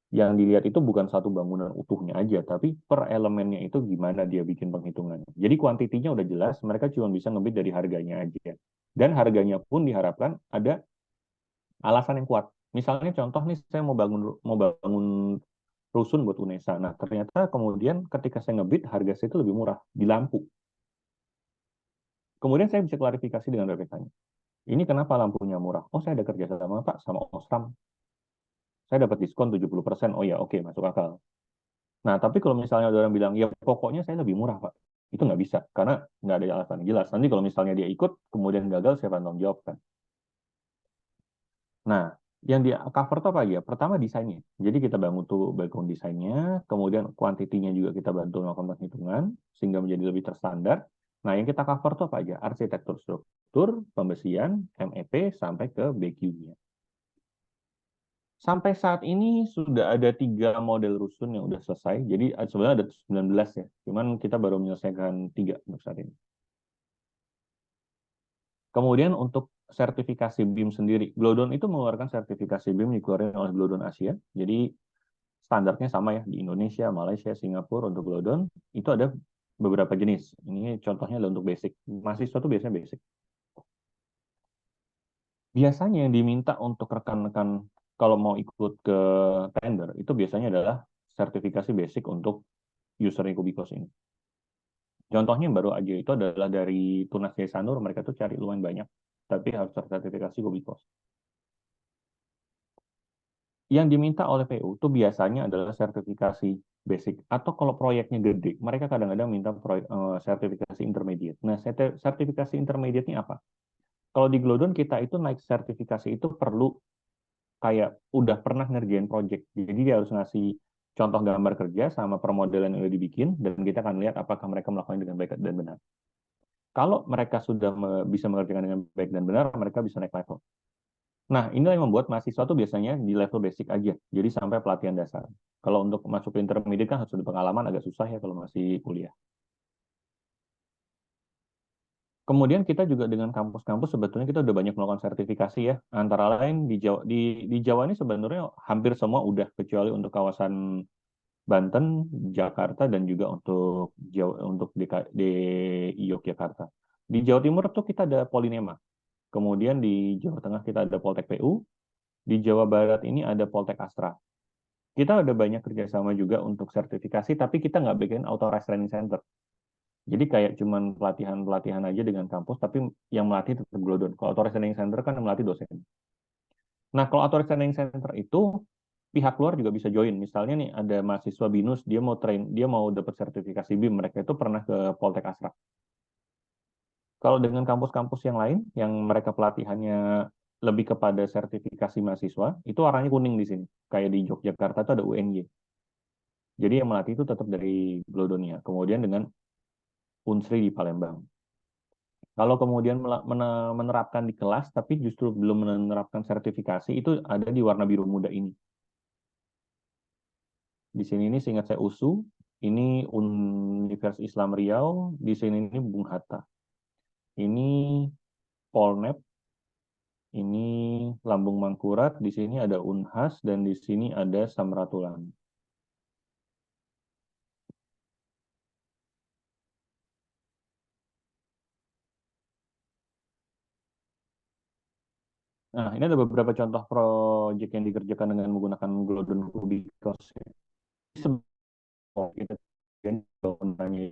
Speaker 5: Yang dilihat itu bukan satu bangunan utuhnya aja, tapi per elemennya itu gimana dia bikin penghitungannya. Jadi kuantitinya udah jelas, mereka cuma bisa ngebit dari harganya aja. Dan harganya pun diharapkan ada alasan yang kuat. Misalnya contoh nih, saya mau bangun rusun buat UNESA. Nah, ternyata kemudian ketika saya ngebit, harga saya itu lebih murah di lampu. Kemudian saya bisa klarifikasi dengan BPK-nya. Ini kenapa lampunya murah? Oh, saya ada kerja sama Pak, sama Osram. Saya dapat diskon 70%. Oh ya, oke, masuk akal. Nah, tapi kalau misalnya ada orang bilang, ya pokoknya saya lebih murah, Pak. Itu nggak bisa, karena nggak ada alasan yang jelas. Nanti kalau misalnya dia ikut, kemudian gagal, siapa yang tanggung jawab kan? Nah, yang di cover itu apa aja? Pertama, desainnya. Jadi kita bangun desainnya, kemudian kuantitinya juga kita bantu melakukan penghitungan, sehingga menjadi lebih terstandar. Nah, yang kita cover itu apa aja? Arsitektur struktur, pembesian, MEP, sampai ke BQ-nya. Sampai saat ini sudah ada 3 model rusun yang udah selesai. Jadi sebenarnya ada 19 ya. Cuman kita baru menyelesaikan 3 untuk saat ini. Kemudian untuk sertifikasi BIM sendiri, Glodon itu mengeluarkan sertifikasi BIM dikeluarkan oleh Glodon Asia. Jadi standarnya sama ya di Indonesia, Malaysia, Singapura untuk Glodon. Itu ada beberapa jenis. Ini contohnya adalah untuk basic. Mahasiswa itu biasanya basic. Biasanya yang diminta untuk rekan-rekan kalau mau ikut ke tender itu biasanya adalah sertifikasi basic untuk user Kubikos ini. Contohnya yang baru aja itu adalah dari Tunas Jaya Sanur, mereka tuh cari lumayan banyak, tapi harus sertifikasi Kubikos. Yang diminta oleh PU itu biasanya adalah sertifikasi basic, atau kalau proyeknya gede, mereka kadang-kadang minta sertifikasi intermediate. Nah, sertifikasi intermediate ini apa? Kalau di Glodon kita itu naik sertifikasi itu perlu kayak udah pernah ngerjain project. Jadi dia harus ngasih contoh gambar kerja sama permodelan yang udah dibikin, dan kita akan lihat apakah mereka melakukannya dengan baik dan benar. Kalau mereka sudah bisa mengerjakan dengan baik dan benar, mereka bisa naik level. Nah, inilah yang membuat mahasiswa tuh biasanya di level basic aja, jadi sampai pelatihan dasar. Kalau untuk masuk ke intermediate kan harus ada pengalaman, agak susah ya kalau masih kuliah. Kemudian kita juga dengan kampus-kampus sebetulnya kita udah banyak melakukan sertifikasi ya. Antara lain di Jawa ini sebenarnya hampir semua udah, kecuali untuk kawasan Banten, Jakarta, dan juga untuk di Yogyakarta. Di Jawa Timur tuh kita ada Polinema. Kemudian di Jawa Tengah kita ada Poltek PU. Di Jawa Barat ini ada Poltek Astra. Kita ada banyak kerjasama juga untuk sertifikasi, tapi kita nggak bikin authorized training center. Jadi kayak cuman pelatihan-pelatihan aja dengan kampus, tapi yang melatih tetap Glodon. Kalau authorized training center kan yang melatih dosen. Nah, kalau authorized training center itu pihak luar juga bisa join. Misalnya nih ada mahasiswa BINUS, dia mau dapat sertifikasi BIM, mereka itu pernah ke Poltek Astra. Kalau dengan kampus-kampus yang lain, yang mereka pelatihannya lebih kepada sertifikasi mahasiswa, itu warnanya kuning di sini. Kayak di Yogyakarta itu ada UNY. Jadi yang melatih itu tetap dari Glodonia. Kemudian dengan Unsri di Palembang. Kalau kemudian menerapkan di kelas, tapi justru belum menerapkan sertifikasi, itu ada di warna biru muda ini. Di sini ini seingat saya USU, ini Universitas Islam Riau, di sini ini Bung Hatta. Ini Polnep, ini Lambung Mangkurat, di sini ada Unhas, dan di sini ada Samratulangi. Nah, ini ada beberapa contoh proyek yang dikerjakan dengan menggunakan Glodon Kubikos.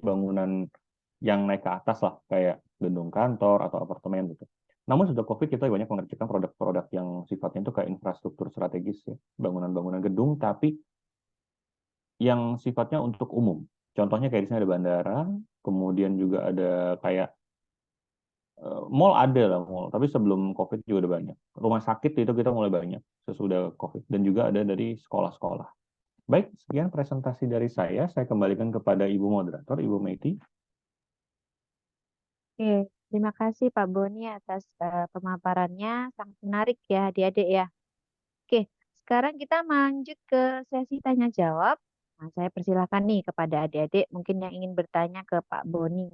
Speaker 5: Bangunan yang naik ke atas lah, kayak gedung kantor atau apartemen gitu. Namun sudah COVID kita banyak mengerjakan produk-produk yang sifatnya itu kayak infrastruktur strategis ya, bangunan-bangunan gedung, tapi yang sifatnya untuk umum. Contohnya kayak di sini ada bandara, kemudian juga ada kayak mall ada lah mall, tapi sebelum COVID juga udah banyak. Rumah sakit itu kita mulai banyak sesudah COVID, dan juga ada dari sekolah-sekolah. Baik, sekian presentasi dari saya. Saya kembalikan kepada Ibu Moderator, Ibu Meiti.
Speaker 4: Oke, terima kasih Pak Boni atas pemaparannya. Sangat menarik ya adik-adik ya. Oke, sekarang kita lanjut ke sesi tanya jawab. Nah, saya persilahkan nih kepada adik-adik mungkin yang ingin bertanya ke Pak Boni.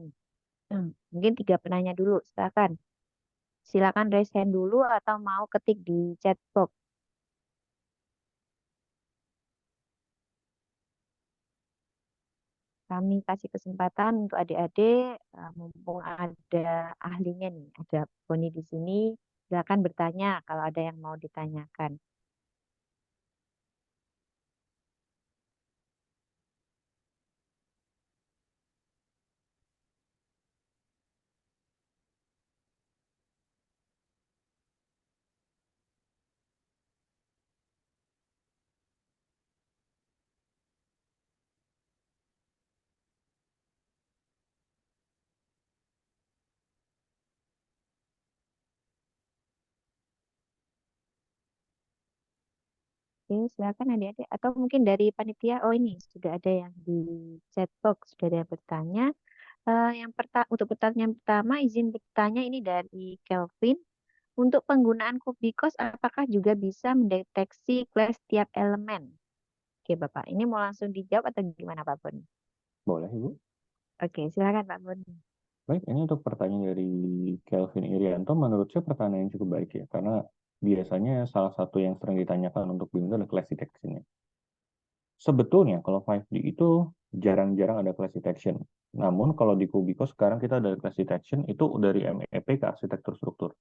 Speaker 4: Mungkin 3 penanya dulu, silakan. Silakan raise hand dulu atau mau ketik di chat box. kami kasih kesempatan untuk adik-adik, mumpung ada ahlinya nih, ada Boni di sini, silakan bertanya kalau ada yang mau ditanyakan. Oke, silakan adik-adik. Atau mungkin dari panitia, oh ini sudah ada yang di chat box, sudah ada yang bertanya. Untuk pertanyaan pertama, izin bertanya ini dari Kelvin. Untuk penggunaan Kubikos, apakah juga bisa mendeteksi kelas tiap elemen? Oke, Bapak. Ini mau langsung dijawab atau gimana, Pak Boni?
Speaker 5: Boleh, Ibu?
Speaker 4: Oke, silakan Pak Boni.
Speaker 5: Baik, ini untuk pertanyaan dari Kelvin Irianto, menurut saya pertanyaan yang cukup baik ya, karena biasanya salah satu yang sering ditanyakan untuk BIM itu adalah class detection-nya. Sebetulnya kalau 5D itu jarang-jarang ada class detection. Namun kalau di Kubico sekarang kita ada class detection itu dari MEP ke arsitektur struktur.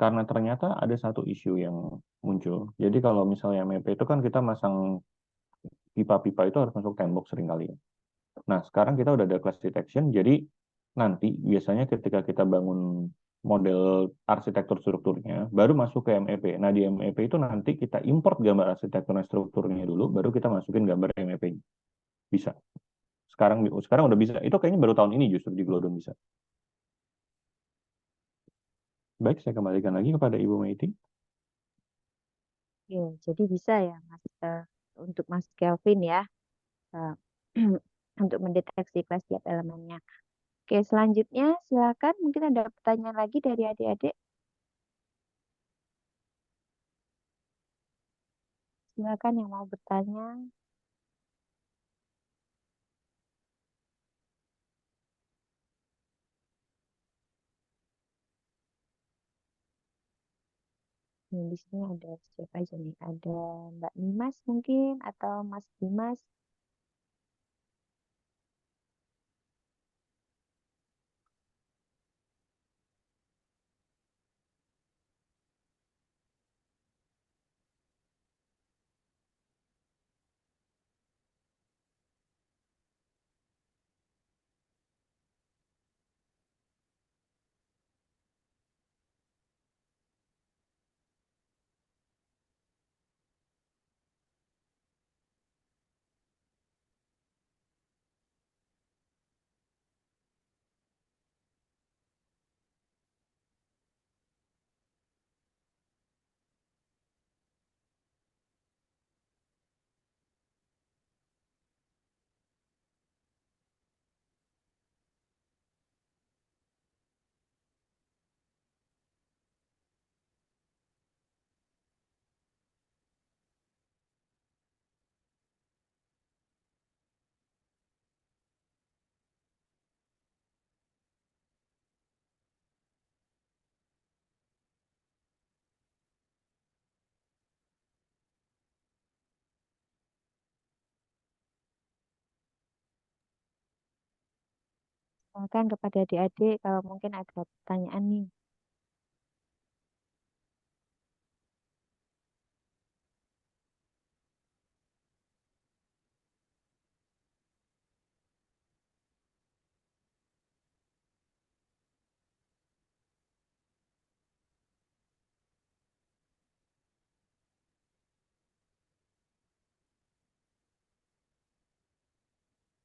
Speaker 5: Karena ternyata ada satu isu yang muncul. Jadi kalau misalnya MEP itu kan kita masang pipa-pipa itu harus masuk tembok seringkali. Nah, sekarang kita udah ada class detection, jadi nanti biasanya ketika kita bangun model arsitektur strukturnya, baru masuk ke MEP. Nah, di MEP itu nanti kita import gambar arsitektur strukturnya dulu, baru kita masukin gambar MEP. Bisa. Sekarang udah bisa. Itu kayaknya baru tahun ini justru di Glodon bisa. Baik, saya kembalikan lagi kepada Ibu Maiti.
Speaker 4: Oke, jadi bisa ya, Mas, untuk Mas Kelvin ya, eh, untuk mendeteksi kelas tiap elemennya. Oke, selanjutnya silakan. Mungkin ada pertanyaan lagi dari adik-adik. Silakan yang mau bertanya. Di sini ada siapa aja nih? Ada Mbak Nimas mungkin atau Mas Dimas. Silakan kepada adik-adik kalau mungkin ada pertanyaan nih.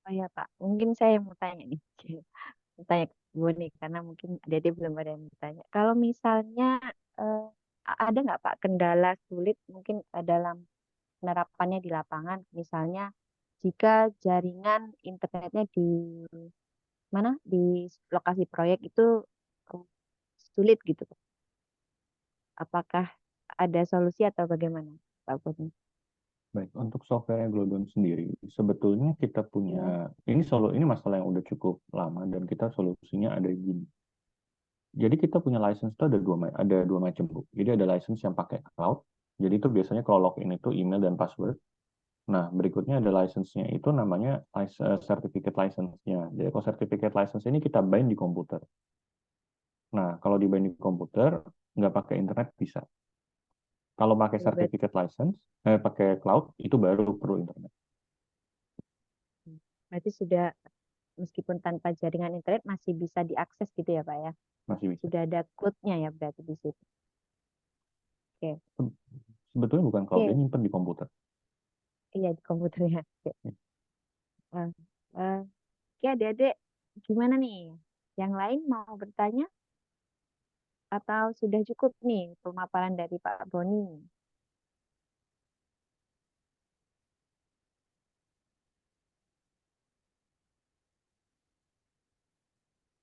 Speaker 4: Oh ya Pak, mungkin saya yang mau tanya nih. Mau tanya ke Bu nih, karena mungkin adik-adik belum ada yang bertanya. Kalau misalnya eh, ada nggak Pak kendala sulit mungkin dalam penerapannya di lapangan, misalnya jika jaringan internetnya di mana di lokasi proyek itu eh, sulit gitu, Pak. Apakah ada solusi atau bagaimana, Pak Boni?
Speaker 5: Baik, untuk software Glodon sendiri, sebetulnya kita
Speaker 4: Ya,
Speaker 5: punya, ini masalah yang udah cukup lama dan kita solusinya ada di gini. Jadi kita punya license itu ada dua macam, Bu. Jadi ada license yang pakai cloud. Jadi itu biasanya kalau login itu email dan password. Nah, berikutnya ada license-nya, itu namanya certificate license-nya. Jadi kalau certificate license ini kita bind di komputer. Nah, kalau di bind di komputer, nggak pakai internet bisa. Kalau pakai certificate license, pakai cloud, itu baru perlu internet.
Speaker 4: Berarti sudah meskipun tanpa jaringan internet masih bisa diakses gitu ya Pak ya?
Speaker 5: Masih bisa.
Speaker 4: Sudah ada code-nya ya berarti di situ. Oke.
Speaker 5: Sebetulnya bukan cloud,
Speaker 4: Oke.
Speaker 5: dia nyimpen di komputer.
Speaker 4: Iya di komputernya. Oke. Eh, eh, Oke adik-adik, gimana nih? Yang lain mau bertanya? Atau sudah cukup nih pemaparan dari Pak Boni?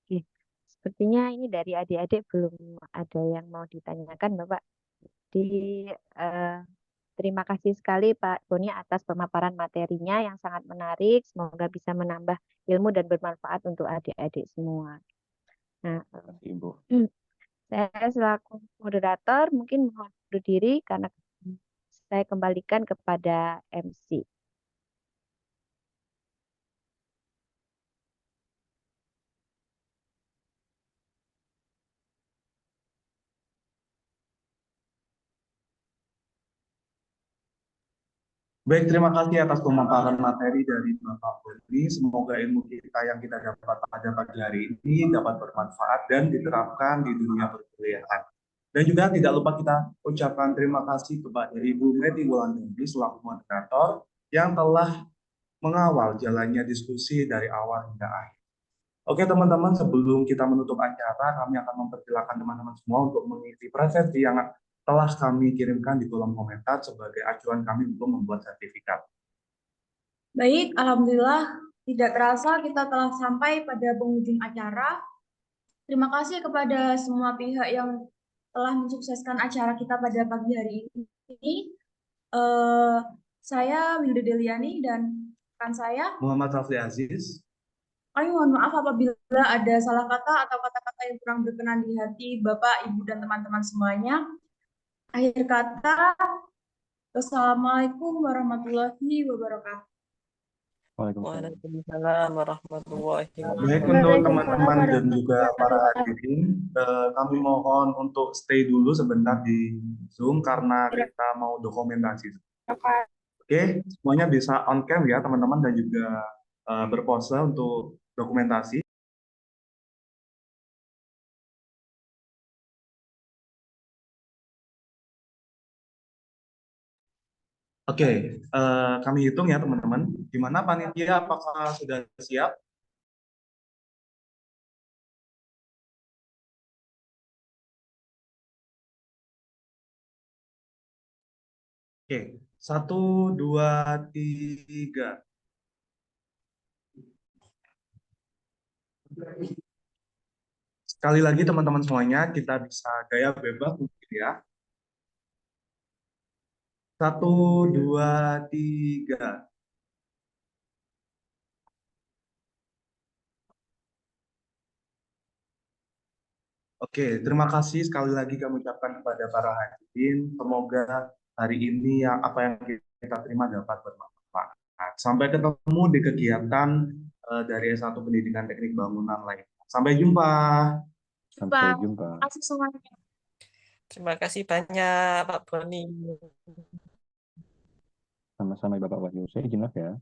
Speaker 4: Oke. Sepertinya ini dari adik-adik belum ada yang mau ditanyakan Bapak. Di, eh, Terima kasih sekali Pak Boni atas pemaparan materinya yang sangat menarik. Semoga bisa menambah ilmu dan bermanfaat untuk adik-adik semua. Nah,
Speaker 5: Terima kasih, Ibu.
Speaker 4: saya selaku moderator mungkin mohon undur diri karena saya kembalikan kepada MC.
Speaker 1: Baik, terima kasih atas pemaparan materi dari Bapak Boni. Semoga ilmu kita yang kita dapat pada pagi hari ini dapat bermanfaat dan diterapkan di dunia perkuliahan. Dan juga tidak lupa kita ucapkan terima kasih kepada Ibu Medi Wulandari selaku moderator yang telah mengawal jalannya diskusi dari awal hingga akhir. Oke teman-teman, sebelum kita menutup acara, kami akan mempersilahkan teman-teman semua untuk mengisi presensi yang telah kami kirimkan di kolom komentar sebagai acuan kami untuk membuat sertifikat.
Speaker 2: Baik, alhamdulillah tidak terasa kita telah sampai pada penghujung acara. Terima kasih kepada semua pihak yang telah mensukseskan acara kita pada pagi hari ini. Saya Winda Deliani dan rekan saya
Speaker 1: Muhammad Rafli Aziz.
Speaker 2: kami mohon maaf apabila ada salah kata atau kata-kata yang kurang berkenan di hati Bapak, Ibu, dan teman-teman semuanya. Akhir kata, wassalamualaikum warahmatullahi wabarakatuh.
Speaker 3: Waalaikumsalam warahmatullahi
Speaker 1: Baik,
Speaker 3: wabarakatuh.
Speaker 1: untuk teman-teman dan juga para hadirin, kami mohon untuk stay dulu sebentar di Zoom karena kita mau dokumentasi. Oke, semuanya bisa on cam ya teman-teman dan juga berpose untuk dokumentasi. Oke, kami hitung ya teman-teman. Gimana panitia, apakah sudah siap? Oke, 1, 2, 3. Sekali lagi teman-teman semuanya, kita bisa gaya bebas mungkin ya. 1, 2, 3. Oke, terima kasih sekali lagi kami ucapkan kepada para hadirin. Semoga hari ini apa yang kita terima dapat bermanfaat. Sampai ketemu di kegiatan dari S1 Pendidikan Teknik Bangunan lainnya. Sampai jumpa.
Speaker 5: Sampai jumpa.
Speaker 2: Terima kasih semuanya.
Speaker 3: Terima kasih banyak Pak Boni.
Speaker 5: Sama-sama Bapak Wahyu. Saya izin ya.